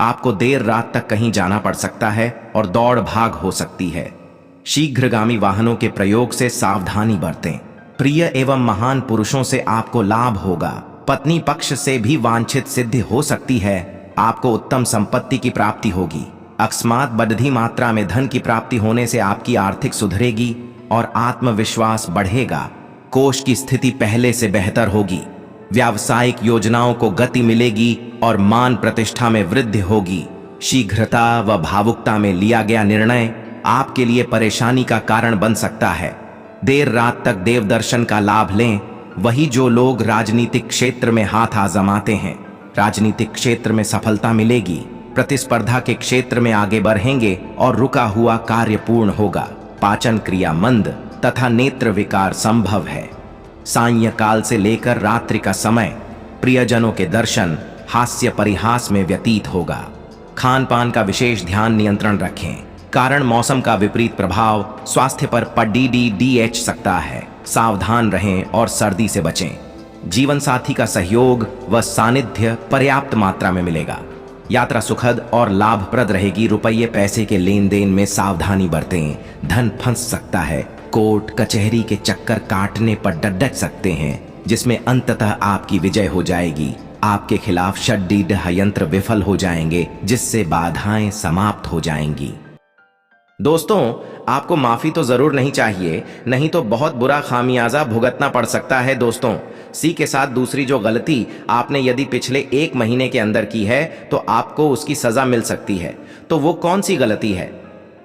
आपको देर रात तक कहीं जाना पड़ सकता है और दौड़ भाग हो सकती है। शीघ्रगामी वाहनों के प्रयोग से सावधानी बरतें। प्रिय एवं महान पुरुषों से आपको लाभ होगा। पत्नी पक्ष से भी वांछित सिद्धि हो सकती है। आपको उत्तम संपत्ति की प्राप्ति होगी। अकस्मात बढ़ती मात्रा में धन की प्राप्ति होने से आपकी आर्थिक सुधरेगी और आत्मविश्वास बढ़ेगा। कोष की स्थिति पहले से बेहतर होगी। व्यावसायिक योजनाओं को गति मिलेगी और मान प्रतिष्ठा में वृद्धि होगी। शीघ्रता व भावुकता में लिया गया निर्णय आपके लिए परेशानी का कारण बन सकता है। देर रात तक देव दर्शन का लाभ लें। वही जो लोग राजनीतिक क्षेत्र में हाथ आजमाते हैं, राजनीतिक क्षेत्र में सफलता मिलेगी। प्रतिस्पर्धा के क्षेत्र में आगे बढ़ेंगे और रुका हुआ कार्य पूर्ण होगा। पाचन क्रिया मंद तथा नेत्र विकार संभव है। सायंकाल से लेकर रात्रि का समय प्रियजनों के दर्शन हास्य परिहास में व्यतीत होगा। खान पान का विशेष ध्यान नियंत्रण रखें, कारण मौसम का विपरीत प्रभाव स्वास्थ्य पर पड़ सकता है। सावधान रहें और सर्दी से बचें। जीवन साथी का सहयोग व सानिध्य पर्याप्त मात्रा में मिलेगा। यात्रा सुखद और लाभप्रद रहेगी। रुपये पैसे के लेन देन में सावधानी बरतें। धन फंस सकता है। कोर्ट कचहरी के चक्कर काटने पर डट सकते हैं, जिसमें अंततः आपकी विजय हो जाएगी। आपके खिलाफ षड्यंत्र विफल हो जाएंगे, जिससे बाधाएं समाप्त हो जाएंगी। दोस्तों, आपको माफी तो जरूर नहीं चाहिए, नहीं तो बहुत बुरा खामियाजा भुगतना पड़ सकता है। दोस्तों, सी के साथ दूसरी जो गलती आपने यदि पिछले 1 महीने के अंदर की है तो आपको उसकी सजा मिल सकती है। तो वो कौन सी गलती है?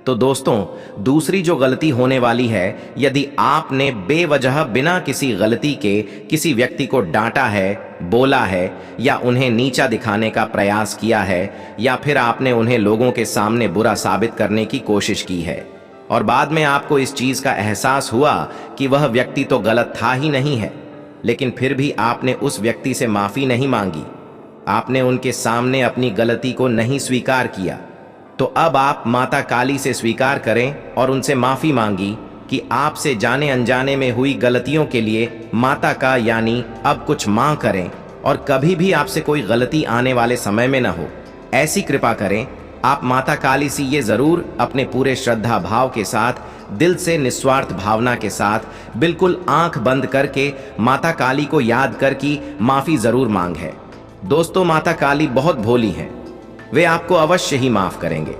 तो दोस्तों, दूसरी जो गलती होने वाली है, यदि आपने बेवजह बिना किसी गलती के किसी व्यक्ति को डांटा है, बोला है या उन्हें नीचा दिखाने का प्रयास किया है, या फिर आपने उन्हें लोगों के सामने बुरा साबित करने की कोशिश की है और बाद में आपको इस चीज का एहसास हुआ कि वह व्यक्ति तो गलत था ही नहीं है, लेकिन फिर भी आपने उस व्यक्ति से माफी नहीं मांगी, आपने उनके सामने अपनी गलती को नहीं स्वीकार किया, तो अब आप माता काली से स्वीकार करें और उनसे माफी मांगी कि आपसे जाने अनजाने में हुई गलतियों के लिए माता का यानी अब कुछ मां करें और कभी भी आपसे कोई गलती आने वाले समय में न हो, ऐसी कृपा करें। आप माता काली से ये जरूर अपने पूरे श्रद्धा भाव के साथ, दिल से निस्वार्थ भावना के साथ, बिल्कुल आंख बंद करके माता काली को याद कर कि माफी जरूर मांग है। दोस्तों, माता काली बहुत भोली हैं, वे आपको अवश्य ही माफ करेंगे।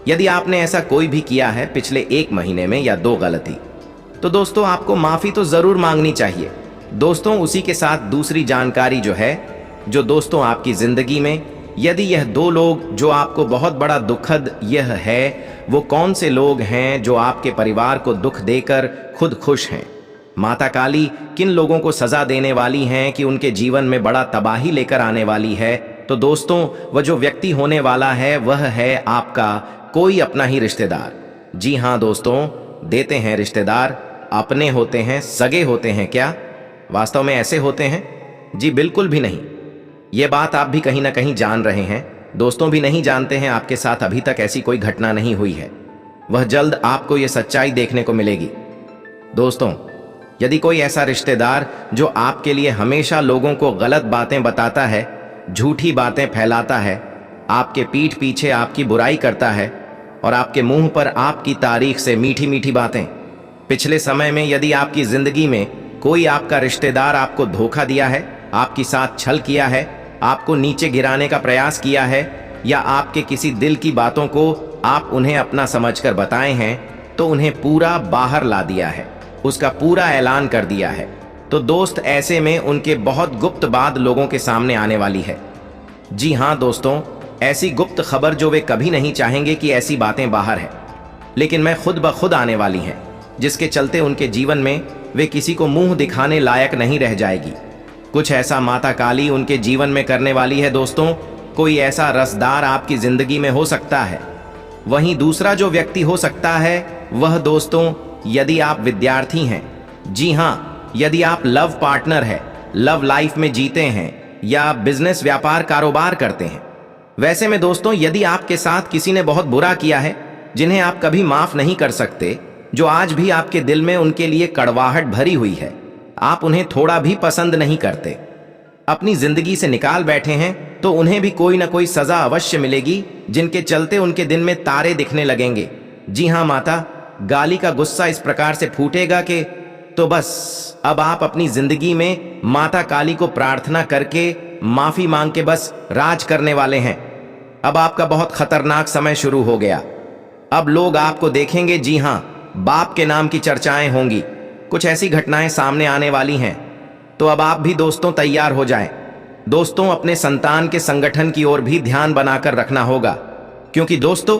यदि आपने ऐसा कोई भी किया है पिछले 1 महीने में या 2 गलती, तो दोस्तों आपको माफी तो जरूर मांगनी चाहिए। दोस्तों, उसी के साथ दूसरी जानकारी जो है, जो दोस्तों आपकी जिंदगी में यदि यह 2 लोग जो आपको बहुत बड़ा दुखद यह है, वो कौन से लोग हैं जो आपके परिवार को दुख देकर खुद खुश हैं? माता काली किन लोगों को सजा देने वाली हैं कि उनके जीवन में बड़ा तबाही लेकर आने वाली है, तो दोस्तों वह जो व्यक्ति होने वाला है वह है आपका कोई अपना ही रिश्तेदार। जी हाँ दोस्तों, देते हैं रिश्तेदार अपने होते हैं, सगे होते हैं क्या? वास्तव में ऐसे होते हैं? जी बिल्कुल भी नहीं। ये बात आप भी कहीं ना कहीं जान रहे हैं, दोस्तों भी नहीं जानते हैं। आपके साथ अभी तक ऐसी कोई घटना नहीं हुई है। वह जल्द आपको यह सच्चाई देखने को मिलेगी। दोस्तों, यदि कोई ऐसा रिश्तेदार जो आपके लिए हमेशा लोगों को गलत बातें बताता है, झूठी बातें फैलाता है, आपके पीठ पीछे आपकी बुराई करता है और आपके मुंह पर आपकी तारीफ से मीठी मीठी बातें, पिछले समय में यदि आपकी जिंदगी में कोई आपका रिश्तेदार आपको धोखा दिया है, आपके साथ छल किया है, आपको नीचे गिराने का प्रयास किया है, या आपके किसी दिल की बातों को आप उन्हें अपना समझकर बताए हैं, तो उन्हें पूरा बाहर ला दिया है, उसका पूरा ऐलान कर दिया है, तो दोस्त ऐसे में उनके बहुत गुप्त बात लोगों के सामने आने वाली है। जी हाँ दोस्तों, ऐसी गुप्त खबर जो वे कभी नहीं चाहेंगे कि ऐसी बातें बाहर है, लेकिन मैं खुद ब खुद आने वाली हैं, जिसके चलते उनके जीवन में वे किसी को मुंह दिखाने लायक नहीं रह जाएगी। कुछ ऐसा माता काली उनके जीवन में करने वाली है दोस्तों। कोई ऐसा रसदार आपकी जिंदगी में हो सकता है। वहीं दूसरा जो व्यक्ति हो सकता है वह दोस्तों, यदि आप विद्यार्थी हैं, जी हाँ, यदि आप लव पार्टनर है, लव लाइफ में जीते हैं, या बिजनेस व्यापार कारोबार करते हैं। वैसे में दोस्तों, यदि आपके साथ किसी ने बहुत बुरा किया है, जिन्हें आप कभी माफ नहीं कर सकते, जो आज भी आपके दिल में उनके लिए कड़वाहट भरी हुई है, आप उन्हें थोड़ा भी पसंद नहीं करते, अपनी जिंदगी से निकाल बैठे हैं, तो उन्हें भी कोई ना कोई सजा अवश्य मिलेगी, जिनके चलते उनके दिन में तारे दिखने लगेंगे। जी हाँ माता, गाली का गुस्सा इस प्रकार से फूटेगा कि तो बस अब आप अपनी जिंदगी में माता काली को प्रार्थना करके माफी मांग के बस राज करने वाले हैं। अब आपका बहुत खतरनाक समय शुरू हो गया। अब लोग आपको देखेंगे, जी हाँ, बाप के नाम की चर्चाएं होंगी, कुछ ऐसी घटनाएं सामने आने वाली हैं। तो अब आप भी दोस्तों तैयार हो जाएं। दोस्तों, अपने संतान के संगठन की ओर भी ध्यान बनाकर रखना होगा, क्योंकि दोस्तों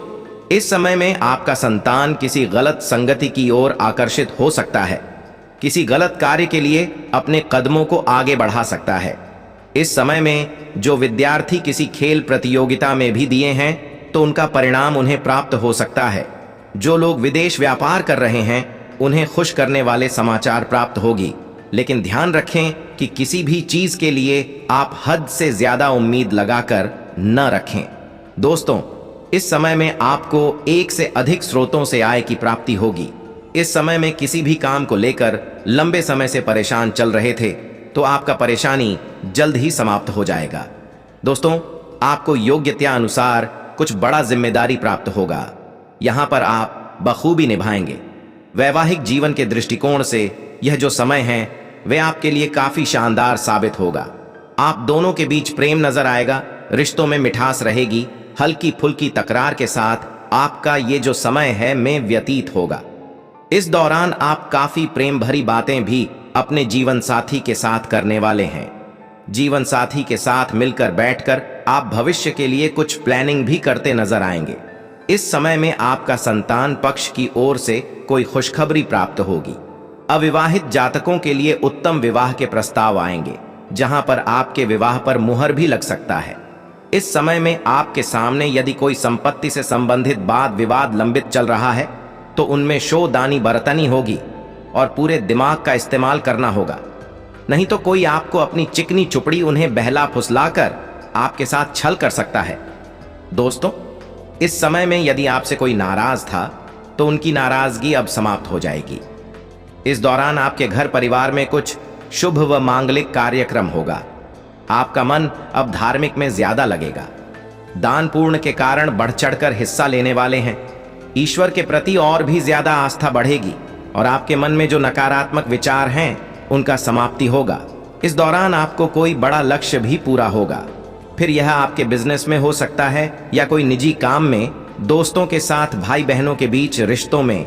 इस समय में आपका संतान किसी गलत संगति की ओर आकर्षित हो सकता है, किसी गलत कार्य के लिए अपने कदमों को आगे बढ़ा सकता है। इस समय में जो विद्यार्थी किसी खेल प्रतियोगिता में भी दिए हैं, तो उनका परिणाम उन्हें प्राप्त हो सकता है। जो लोग विदेश व्यापार कर रहे हैं, उन्हें खुश करने वाले समाचार प्राप्त होगी, लेकिन ध्यान रखें कि किसी भी चीज के लिए आप हद से ज्यादा उम्मीद लगाकर न रखें। दोस्तों, इस समय में आपको एक से अधिक स्रोतों से आय की प्राप्ति होगी। इस समय में किसी भी काम को लेकर लंबे समय से परेशान चल रहे थे, तो आपका परेशानी जल्द ही समाप्त हो जाएगा। दोस्तों, आपको योग्यता अनुसार कुछ बड़ा जिम्मेदारी प्राप्त होगा, यहां पर आप बखूबी निभाएंगे। वैवाहिक जीवन के दृष्टिकोण से यह जो समय है वह आपके लिए काफी शानदार साबित होगा। आप दोनों के बीच प्रेम नजर आएगा, रिश्तों में मिठास रहेगी, हल्की फुल्की तकरार के साथ आपका ये जो समय है में व्यतीत होगा। इस दौरान आप काफी प्रेम भरी बातें भी अपने जीवन साथी के साथ करने वाले हैं। जीवन साथी के साथ मिलकर बैठकर आप भविष्य के लिए कुछ प्लानिंग भी करते नजर आएंगे। इस समय में आपका संतान पक्ष की ओर से कोई खुशखबरी प्राप्त होगी। अविवाहित जातकों के लिए उत्तम विवाह के प्रस्ताव आएंगे, जहां पर आपके विवाह पर मुहर भी लग सकता है। इस समय में आपके सामने यदि कोई संपत्ति से संबंधित वाद विवाद लंबित चल रहा है, तो उनमें शोदानी बरतनी होगी और पूरे दिमाग का इस्तेमाल करना होगा, नहीं तो कोई आपको अपनी चिकनी चुपड़ी उन्हें बहला फुसलाकर आपके साथ छल कर सकता है। दोस्तों, इस समय में यदि आपसे कोई नाराज था, तो उनकी नाराजगी अब समाप्त हो जाएगी। इस दौरान आपके घर परिवार में कुछ शुभ व मांगलिक कार्यक्रम होगा। आपका मन अब धार्मिक में ज्यादा लगेगा। दान पुण्य के कारण बढ़ चढ़कर हिस्सा लेने वाले हैं। ईश्वर के प्रति और भी ज्यादा आस्था बढ़ेगी और आपके मन में जो नकारात्मक विचार हैं, उनका समाप्ति होगा। इस दौरान आपको कोई बड़ा लक्ष्य भी पूरा होगा। फिर यह आपके बिजनेस में हो सकता है या कोई निजी काम में, दोस्तों के साथ, भाई बहनों के बीच रिश्तों में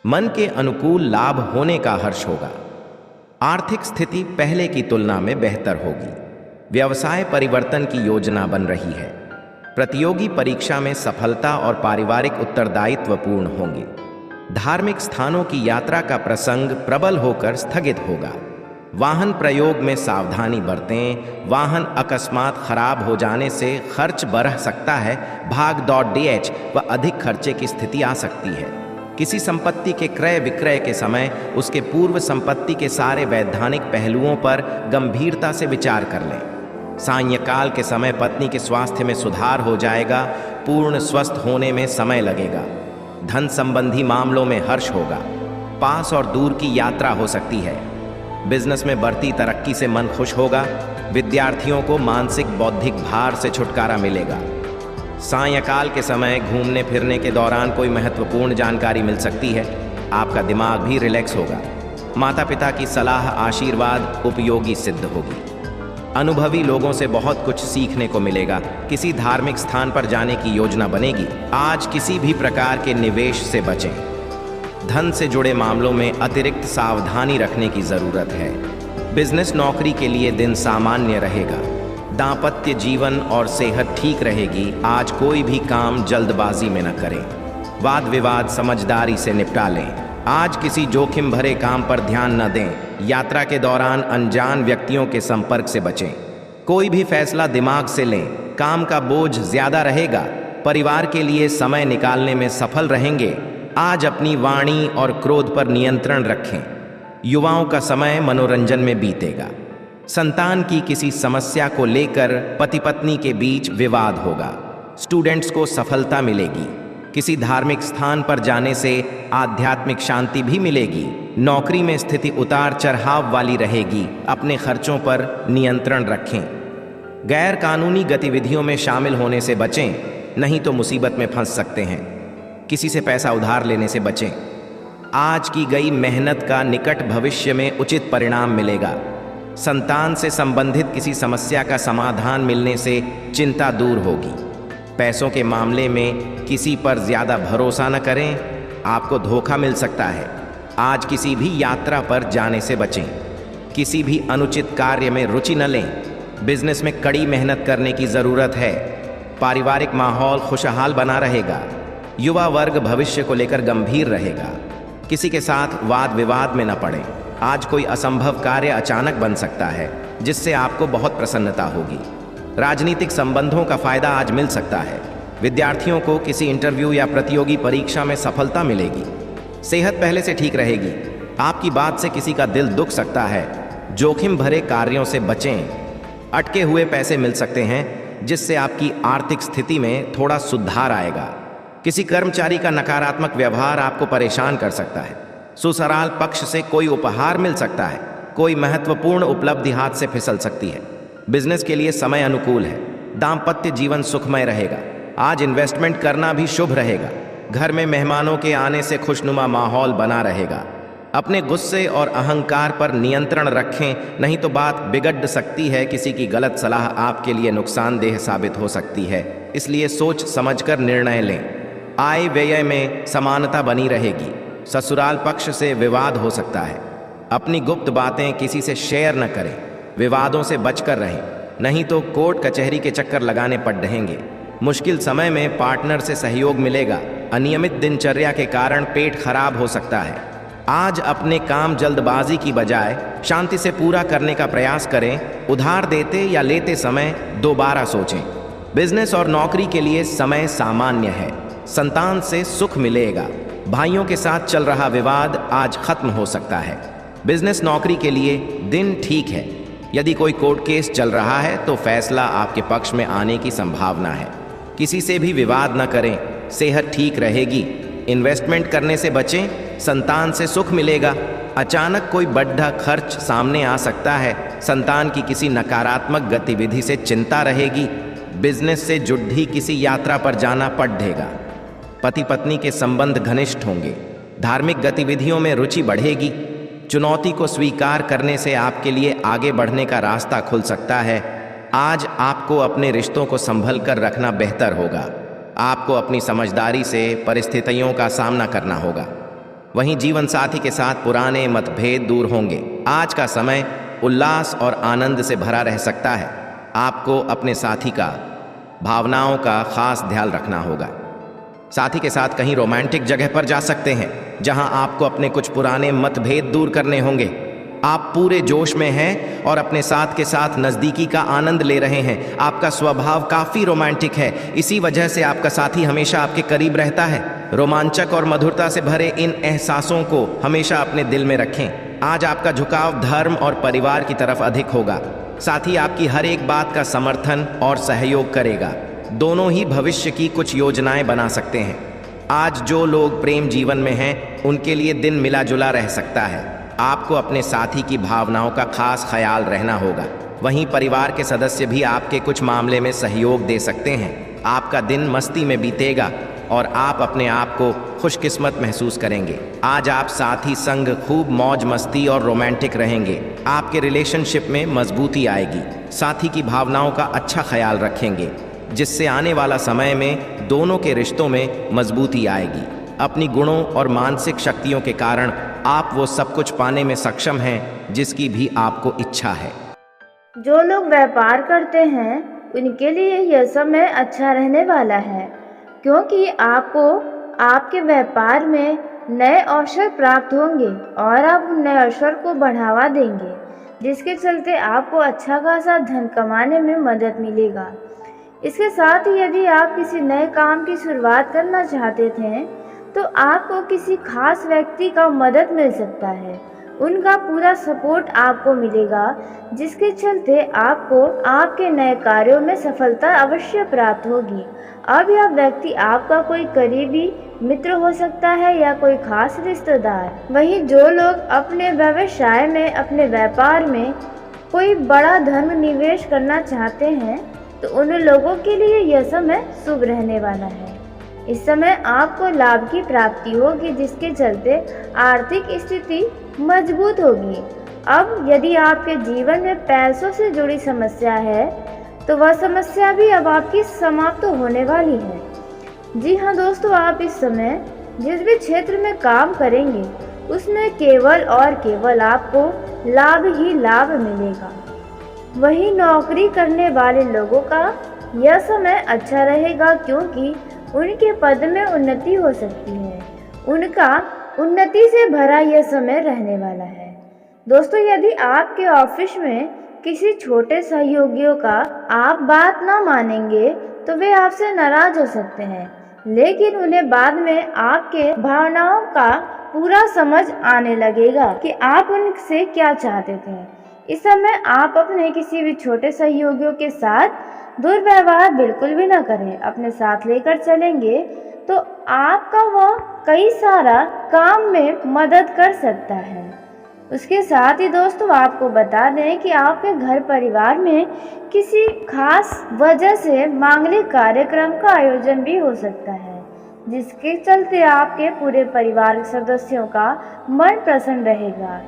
मन के अनुकूल लाभ होने का हर्ष होगा। आर्थिक स्थिति पहले की तुलना में बेहतर होगी। व्यवसाय परिवर्तन की योजना बन रही है। प्रतियोगी परीक्षा में सफलता और पारिवारिक उत्तरदायित्व पूर्ण होंगे। धार्मिक स्थानों की यात्रा का प्रसंग प्रबल होकर स्थगित होगा। वाहन प्रयोग में सावधानी बरतें। वाहन अकस्मात खराब हो जाने से खर्च बढ़ सकता है। भाग दौड़ DH व अधिक खर्चे की स्थिति आ सकती है। किसी संपत्ति के क्रय विक्रय के समय उसके पूर्व संपत्ति के सारे वैधानिक पहलुओं पर गंभीरता से विचार कर लें। सायंकाल के समय पत्नी के स्वास्थ्य में सुधार हो जाएगा। पूर्ण स्वस्थ होने में समय लगेगा। धन संबंधी मामलों में हर्ष होगा। पास और दूर की यात्रा हो सकती है। बिजनेस में बढ़ती तरक्की से मन खुश होगा। विद्यार्थियों को मानसिक बौद्धिक भार से छुटकारा मिलेगा। सायंकाल के समय घूमने फिरने के दौरान कोई महत्वपूर्ण जानकारी मिल सकती है। आपका दिमाग भी रिलैक्स होगा। माता पिता की सलाह आशीर्वाद उपयोगी सिद्ध होगी। अनुभवी लोगों से बहुत कुछ सीखने को मिलेगा। किसी धार्मिक स्थान पर जाने की योजना बनेगी। आज किसी भी प्रकार के निवेश से बचें। धन से जुड़े मामलों में अतिरिक्त सावधानी रखने की जरूरत है। बिजनेस नौकरी के लिए दिन सामान्य रहेगा। दांपत्य जीवन और सेहत ठीक रहेगी। आज कोई भी काम जल्दबाजी में न करें। वाद विवाद समझदारी से निपटा लें। आज किसी जोखिम भरे काम पर ध्यान न दें। यात्रा के दौरान अनजान व्यक्तियों के संपर्क से बचें। कोई भी फैसला दिमाग से लें। काम का बोझ ज्यादा रहेगा। परिवार के लिए समय निकालने में सफल रहेंगे। आज अपनी वाणी और क्रोध पर नियंत्रण रखें। युवाओं का समय मनोरंजन में बीतेगा। संतान की किसी समस्या को लेकर पति पत्नी के बीच विवाद होगा। स्टूडेंट्स को सफलता मिलेगी। किसी धार्मिक स्थान पर जाने से आध्यात्मिक शांति भी मिलेगी। नौकरी में स्थिति उतार चढ़ाव वाली रहेगी। अपने खर्चों पर नियंत्रण रखें। गैर कानूनी गतिविधियों में शामिल होने से बचें, नहीं तो मुसीबत में फंस सकते हैं। किसी से पैसा उधार लेने से बचें। आज की गई मेहनत का निकट भविष्य में उचित परिणाम मिलेगा। संतान से संबंधित किसी समस्या का समाधान मिलने से चिंता दूर होगी। पैसों के मामले में किसी पर ज्यादा भरोसा न करें, आपको धोखा मिल सकता है। आज किसी भी यात्रा पर जाने से बचें। किसी भी अनुचित कार्य में रुचि न लें। बिजनेस में कड़ी मेहनत करने की जरूरत है। पारिवारिक माहौल खुशहाल बना रहेगा। युवा वर्ग भविष्य को लेकर गंभीर रहेगा। किसी के साथ वाद विवाद में न पड़ें। आज कोई असंभव कार्य अचानक बन सकता है, जिससे आपको बहुत प्रसन्नता होगी। राजनीतिक संबंधों का फायदा आज मिल सकता है। विद्यार्थियों को किसी इंटरव्यू या प्रतियोगी परीक्षा में सफलता मिलेगी। सेहत पहले से ठीक रहेगी। आपकी बात से किसी का दिल दुख सकता है। जोखिम भरे कार्यों से बचें। अटके हुए पैसे मिल सकते हैं, जिससे आपकी आर्थिक स्थिति में थोड़ा सुधार आएगा। किसी कर्मचारी का नकारात्मक व्यवहार आपको परेशान कर सकता है। ससुराल पक्ष से कोई उपहार मिल सकता है। कोई महत्वपूर्ण उपलब्धि हाथ से फिसल सकती है। बिजनेस के लिए समय अनुकूल है। दांपत्य जीवन सुखमय रहेगा। आज इन्वेस्टमेंट करना भी शुभ रहेगा। घर में मेहमानों के आने से खुशनुमा माहौल बना रहेगा। अपने गुस्से और अहंकार पर नियंत्रण रखें, नहीं तो बात बिगड़ सकती है। किसी की गलत सलाह आपके लिए नुकसानदेह साबित हो सकती है, इसलिए सोच समझकर निर्णय लें। आय व्यय में समानता बनी रहेगी। ससुराल पक्ष से विवाद हो सकता है। अपनी गुप्त बातें किसी से शेयर न करें। विवादों से बचकर रहें, नहीं तो कोर्ट कचहरी के चक्कर लगाने पड़ रहेंगे। मुश्किल समय में पार्टनर से सहयोग मिलेगा। अनियमित दिनचर्या के कारण पेट खराब हो सकता है। आज अपने काम जल्दबाजी की बजाय शांति से पूरा करने का प्रयास करें। उधार देते या लेते समय दोबारा सोचें। बिजनेस और नौकरी के लिए समय सामान्य है। संतान से सुख मिलेगा। भाइयों के साथ चल रहा विवाद आज खत्म हो सकता है। बिजनेस नौकरी के लिए दिन ठीक है। यदि कोई कोर्ट केस चल रहा है तो फैसला आपके पक्ष में आने की संभावना है। किसी से भी विवाद न करें। सेहत ठीक रहेगी। इन्वेस्टमेंट करने से बचें। संतान से सुख मिलेगा। अचानक कोई बड़ा खर्च सामने आ सकता है। संतान की किसी नकारात्मक गतिविधि से चिंता रहेगी। बिजनेस से जुड़ी किसी यात्रा पर जाना पड़ेगा। पति पत्नी के संबंध घनिष्ठ होंगे। धार्मिक गतिविधियों में रुचि बढ़ेगी। चुनौती को स्वीकार करने से आपके लिए आगे बढ़ने का रास्ता खुल सकता है। आज आपको अपने रिश्तों को संभल कर रखना बेहतर होगा। आपको अपनी समझदारी से परिस्थितियों का सामना करना होगा। वहीं जीवन साथी के साथ पुराने मतभेद दूर होंगे। आज का समय उल्लास और आनंद से भरा रह सकता है। आपको अपने साथी का भावनाओं का खास ध्यान रखना होगा। साथी के साथ कहीं रोमांटिक जगह पर जा सकते हैं, जहां आपको अपने कुछ पुराने मतभेद दूर करने होंगे। आप पूरे जोश में हैं और अपने साथ के साथ नज़दीकी का आनंद ले रहे हैं। आपका स्वभाव काफ़ी रोमांटिक है, इसी वजह से आपका साथी हमेशा आपके करीब रहता है। रोमांचक और मधुरता से भरे इन एहसासों को हमेशा अपने दिल में रखें। आज आपका झुकाव धर्म और परिवार की तरफ अधिक होगा। साथी आपकी हर एक बात का समर्थन और सहयोग करेगा। दोनों ही भविष्य की कुछ योजनाएं बना सकते हैं। आज जो लोग प्रेम जीवन में हैं, उनके लिए दिन मिला जुला रह सकता है। आपको अपने साथी की भावनाओं का खास ख्याल रहना होगा। वहीं परिवार के सदस्य भी आपके कुछ मामले में सहयोग दे सकते हैं। आपका दिन मस्ती में बीतेगा और आप अपने आप को खुशकिस्मत महसूस करेंगे। आज आप साथी संग खूब मौज मस्ती और रोमांटिक रहेंगे। आपके रिलेशनशिप में मजबूती आएगी। साथी की भावनाओं का अच्छा ख्याल रखेंगे, जिससे आने वाला समय में दोनों के रिश्तों में मजबूती आएगी। अपनी गुणों और मानसिक शक्तियों के कारण आप वो सब कुछ पाने में सक्षम हैं जिसकी भी आपको इच्छा है। जो लोग व्यापार करते हैं उनके लिए यह समय अच्छा रहने वाला है, क्योंकि आपको आपके व्यापार में नए अवसर प्राप्त होंगे और आप उन नए अवसर को बढ़ावा देंगे, जिसके चलते आपको अच्छा खासा धन कमाने में मदद मिलेगा। इसके साथ ही यदि आप किसी नए काम की शुरुआत करना चाहते थे तो आपको किसी खास व्यक्ति का मदद मिल सकता है। उनका पूरा सपोर्ट आपको मिलेगा, जिसके चलते आपको आपके नए कार्यों में सफलता अवश्य प्राप्त होगी। अब यह व्यक्ति आपका कोई करीबी मित्र हो सकता है या कोई खास रिश्तेदार। वहीं जो लोग अपने व्यवसाय में, अपने व्यापार में कोई बड़ा धन निवेश करना चाहते हैं तो उन लोगों के लिए यह समय शुभ रहने वाला है। इस समय आपको लाभ की प्राप्ति होगी, जिसके चलते आर्थिक स्थिति मजबूत होगी। अब यदि आपके जीवन में पैसों से जुड़ी समस्या है तो वह समस्या भी अब आपकी समाप्त होने वाली है। जी हाँ दोस्तों, आप इस समय जिस भी क्षेत्र में काम करेंगे उसमें केवल और केवल आपको लाभ ही लाभ मिलेगा। वहीं नौकरी करने वाले लोगों का यह समय अच्छा रहेगा, क्योंकि उनके पद में उन्नति हो सकती है। उनका उन्नति से भरा यह समय रहने वाला है। दोस्तों, यदि आपके ऑफिस में किसी छोटे सहयोगियों का आप बात ना मानेंगे तो वे आपसे नाराज हो सकते हैं, लेकिन उन्हें बाद में आपके भावनाओं का पूरा समझ आने लगेगा कि आप उनसे क्या चाहते थे। इस समय आप अपने किसी भी छोटे सहयोगियों के साथ दुर्व्यवहार बिल्कुल भी ना करें। अपने साथ लेकर चलेंगे तो आपका वह कई सारा काम में मदद कर सकता है। उसके साथ ही दोस्तों, आपको बता दें कि आपके घर परिवार में किसी खास वजह से मांगलिक कार्यक्रम का आयोजन भी हो सकता है, जिसके चलते आपके पूरे परिवार के सदस्यों का मन प्रसन्न रहेगा।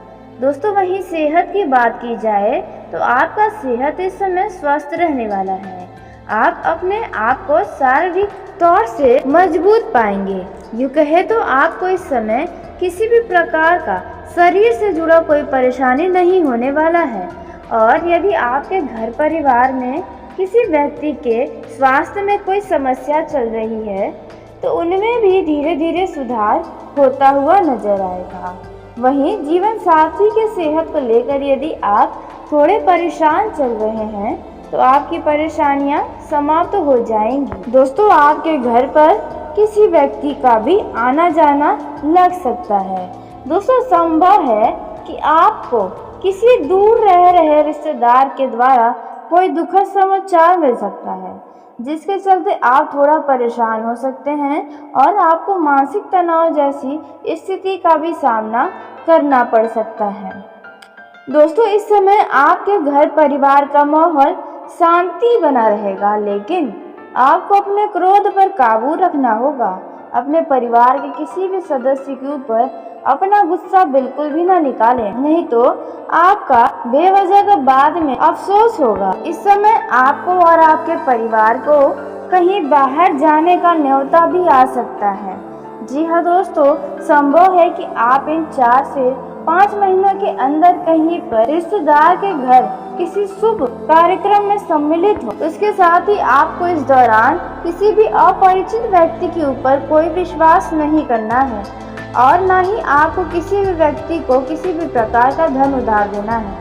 दोस्तों, वहीं सेहत की बात की जाए तो आपका सेहत इस समय स्वस्थ रहने वाला है। आप अपने आप को शारीरिक तौर से मजबूत पाएंगे। यूँ कहे तो आपको इस समय किसी भी प्रकार का शरीर से जुड़ा कोई परेशानी नहीं होने वाला है। और यदि आपके घर परिवार में किसी व्यक्ति के स्वास्थ्य में कोई समस्या चल रही है तो उनमें भी धीरे धीरे सुधार होता हुआ नजर आएगा। वहीं जीवन साथी के सेहत को लेकर यदि आप थोड़े परेशान चल रहे हैं तो आपकी परेशानियां समाप्त हो जाएंगी। दोस्तों, आपके घर पर किसी व्यक्ति का भी आना जाना लग सकता है। दोस्तों, संभव है कि आपको किसी दूर रह रहे रिश्तेदार के द्वारा कोई दुखद समाचार मिल सकता है, जिसके चलते आप थोड़ा परेशान हो सकते हैं और आपको मानसिक तनाव जैसी स्थिति का भी सामना करना पड़ सकता है। दोस्तों, इस समय आपके घर परिवार का माहौल शांति बना रहेगा, लेकिन आपको अपने क्रोध पर काबू रखना होगा। अपने परिवार के किसी भी सदस्य के ऊपर अपना गुस्सा बिल्कुल भी ना निकालें, नहीं तो आपका बेवजह का बाद में अफसोस होगा। इस समय आपको और आपके परिवार को कहीं बाहर जाने का न्योता भी आ सकता है। जी हाँ दोस्तों, संभव है कि आप इन 4 से 5 महीनों के अंदर कहीं पर रिश्तेदार के घर किसी शुभ कार्यक्रम में सम्मिलित हो। उसके साथ ही आपको इस दौरान किसी भी अपरिचित व्यक्ति के ऊपर कोई विश्वास नहीं करना है। और ना ही आपको किसी भी व्यक्ति को किसी भी प्रकार का धन उधार देना है,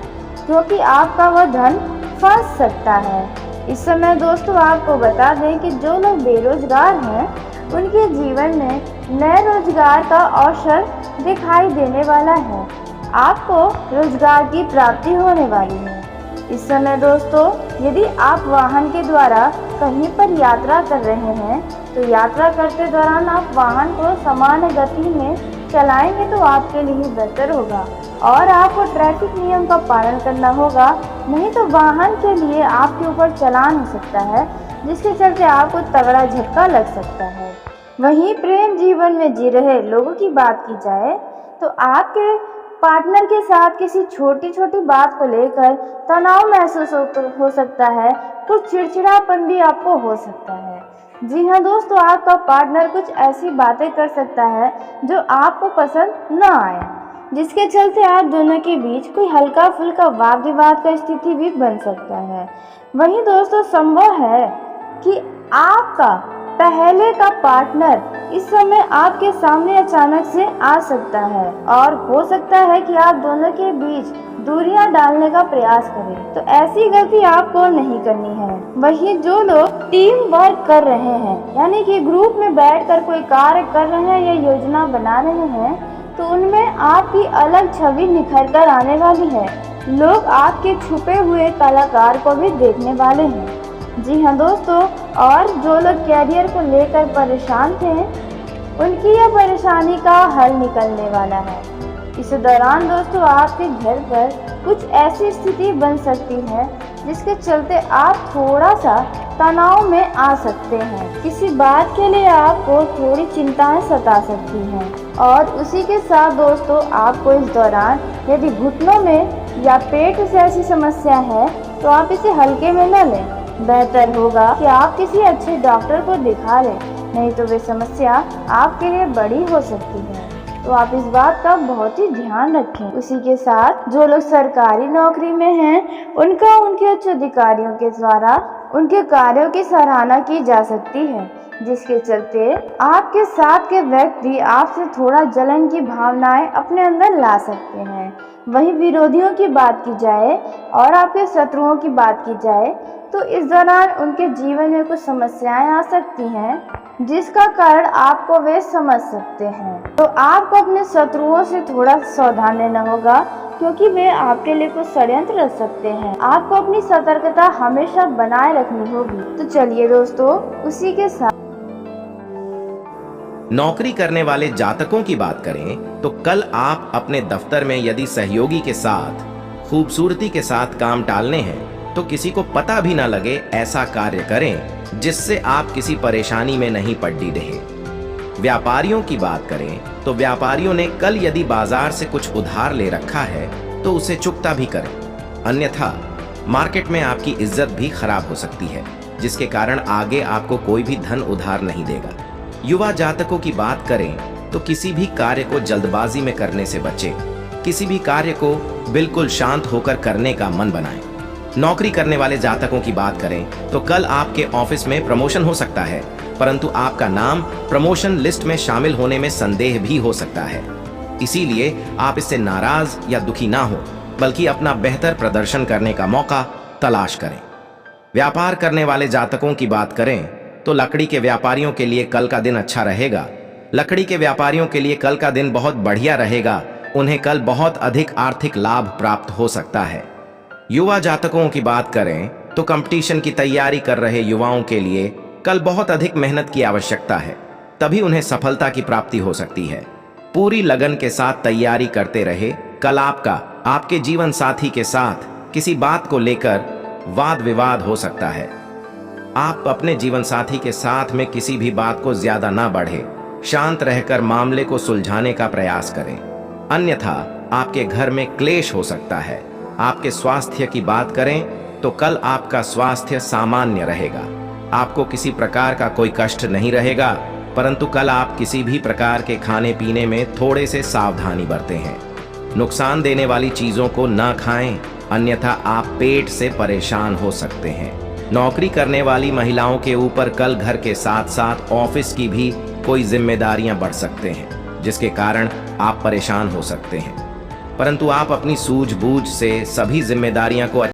क्योंकि आपका वह धन फंस सकता है। इस समय दोस्तों आपको बता दें कि जो लोग बेरोजगार हैं उनके जीवन में नए रोजगार का अवसर दिखाई देने वाला है। आपको रोजगार की प्राप्ति होने वाली है। इस समय दोस्तों यदि आप वाहन के द्वारा कहीं पर यात्रा कर रहे हैं तो यात्रा करते दौरान आप वाहन को सामान्य गति में चलाएंगे तो आपके लिए बेहतर होगा और आपको ट्रैफिक नियम का पालन करना होगा, नहीं तो वाहन के लिए आपके ऊपर चालान हो सकता है, जिसके चलते आपको तगड़ा झटका लग सकता है। वहीं प्रेम जीवन में जी रहे लोगों की बात की जाए तो आपके पार्टनर के साथ किसी छोटी छोटी बात को लेकर तनाव महसूस हो सकता है, कुछ चिड़चिड़ापन भी आपको हो सकता है। जी हाँ दोस्तों, आपका पार्टनर कुछ ऐसी बातें कर सकता है जो आपको पसंद न आए, जिसके चलते आप दोनों के बीच कोई हल्का फुल्का वाद विवाद का स्थिति भी बन सकता है। वहीं दोस्तों संभव है कि आपका पहले का पार्टनर इस समय आपके सामने अचानक से आ सकता है और हो सकता है कि आप दोनों के बीच दूरियां डालने का प्रयास करें, तो ऐसी गलती आपको नहीं करनी है। वहीं जो लोग टीम वर्क कर रहे हैं, यानी कि ग्रुप में बैठकर कोई कार्य कर रहे हैं या योजना बना रहे हैं, तो उनमें आपकी अलग छवि निखर कर आने वाली है। लोग आपके छुपे हुए कलाकार को भी देखने वाले हैं। जी हाँ दोस्तों, और जो लोग कैरियर को लेकर परेशान थे उनकी यह परेशानी का हल निकलने वाला है। इस दौरान दोस्तों आपके घर पर कुछ ऐसी स्थिति बन सकती है जिसके चलते आप थोड़ा सा तनाव में आ सकते हैं। किसी बात के लिए आपको थोड़ी चिंताएं सता सकती हैं और उसी के साथ दोस्तों आपको इस दौरान यदि घुटनों में या पेट से ऐसी समस्या है तो आप इसे हल्के में न लें। बेहतर होगा कि आप किसी अच्छे डॉक्टर को दिखा लें, नहीं तो वे समस्या आपके लिए बड़ी हो सकती है। तो आप इस बात का बहुत ही ध्यान रखें। उसी के साथ जो लोग सरकारी नौकरी में हैं उनका उनके उच्च अधिकारियों के द्वारा उनके कार्यों की सराहना की जा सकती है, जिसके चलते आपके साथ के व्यक्ति आपसे थोड़ा जलन की भावनाएं अपने अंदर ला सकते हैं। वहीं विरोधियों की बात की जाए और आपके शत्रुओं की बात की जाए तो इस दौरान उनके जीवन में कुछ समस्याएं आ सकती हैं जिसका कारण आपको वे समझ सकते हैं। तो आपको अपने शत्रुओं से थोड़ा सावधान रहना होगा, क्योंकि वे आपके लिए कुछ षड्यंत्र रच सकते हैं। आपको अपनी सतर्कता हमेशा बनाए रखनी होगी। तो चलिए दोस्तों, उसी के साथ नौकरी करने वाले जातकों की बात करें तो कल आप अपने दफ्तर में यदि सहयोगी के साथ खूबसूरती के साथ काम टालने हैं तो किसी को पता भी ना लगे ऐसा कार्य करें जिससे आप किसी परेशानी में नहीं पड़ी रहे। व्यापारियों की बात करें तो व्यापारियों ने कल यदि बाजार से कुछ उधार ले रखा है तो उसे चुकता भी करें, अन्यथा मार्केट में आपकी इज्जत भी खराब हो सकती है, जिसके कारण आगे आपको कोई भी धन उधार नहीं देगा। युवा जातकों की बात करें तो किसी भी कार्य को जल्दबाजी में करने से बचें। किसी भी कार्य को बिल्कुल शांत होकर करने का मन बनाएं। नौकरी करने वाले जातकों की बात करें तो कल आपके ऑफिस में प्रमोशन हो सकता है, परंतु आपका नाम प्रमोशन लिस्ट में शामिल होने में संदेह भी हो सकता है। इसीलिए आप इससे नाराज या दुखी ना हो, बल्कि अपना बेहतर प्रदर्शन करने का मौका तलाश करें। व्यापार करने वाले जातकों की बात करें तो लकड़ी के व्यापारियों के लिए कल का दिन अच्छा रहेगा। लकड़ी के व्यापारियों के लिए कल का दिन बहुत बढ़िया रहेगा। उन्हें कल बहुत अधिक आर्थिक लाभ प्राप्त हो सकता है। युवा जातकों की बात करें तो कंपटीशन की तैयारी कर रहे युवाओं के लिए कल बहुत अधिक मेहनत की आवश्यकता है, तभी उन्हें सफलता की प्राप्ति हो सकती है। पूरी लगन के साथ तैयारी करते रहे। कल आपका आपके जीवन साथी के साथ किसी बात को लेकर वाद विवाद हो सकता है। आप अपने जीवन साथी के साथ में किसी भी बात को ज्यादा ना बढ़े, शांत रहकर मामले को सुलझाने का प्रयास करें, अन्यथा आपके घर में क्लेश हो सकता है। आपके स्वास्थ्य की बात करें तो कल आपका स्वास्थ्य सामान्य रहेगा। आपको किसी प्रकार का कोई कष्ट नहीं रहेगा, परंतु कल आप किसी भी प्रकार के खाने पीने में थोड़े से सावधानी बरतें हैं। नुकसान देने वाली चीजों को न खाएं, अन्यथा आप पेट से परेशान हो सकते हैं। नौकरी करने वाली महिलाओं के ऊपर कल घर के साथ साथ ऑफिस की भी कोई जिम्मेदारियां बढ़ सकते हैं। जिसके कारण आप परेशान हो सकते हैं। परंतु आप अपनी सूझबूझ से सभी जिम्मेदारियां को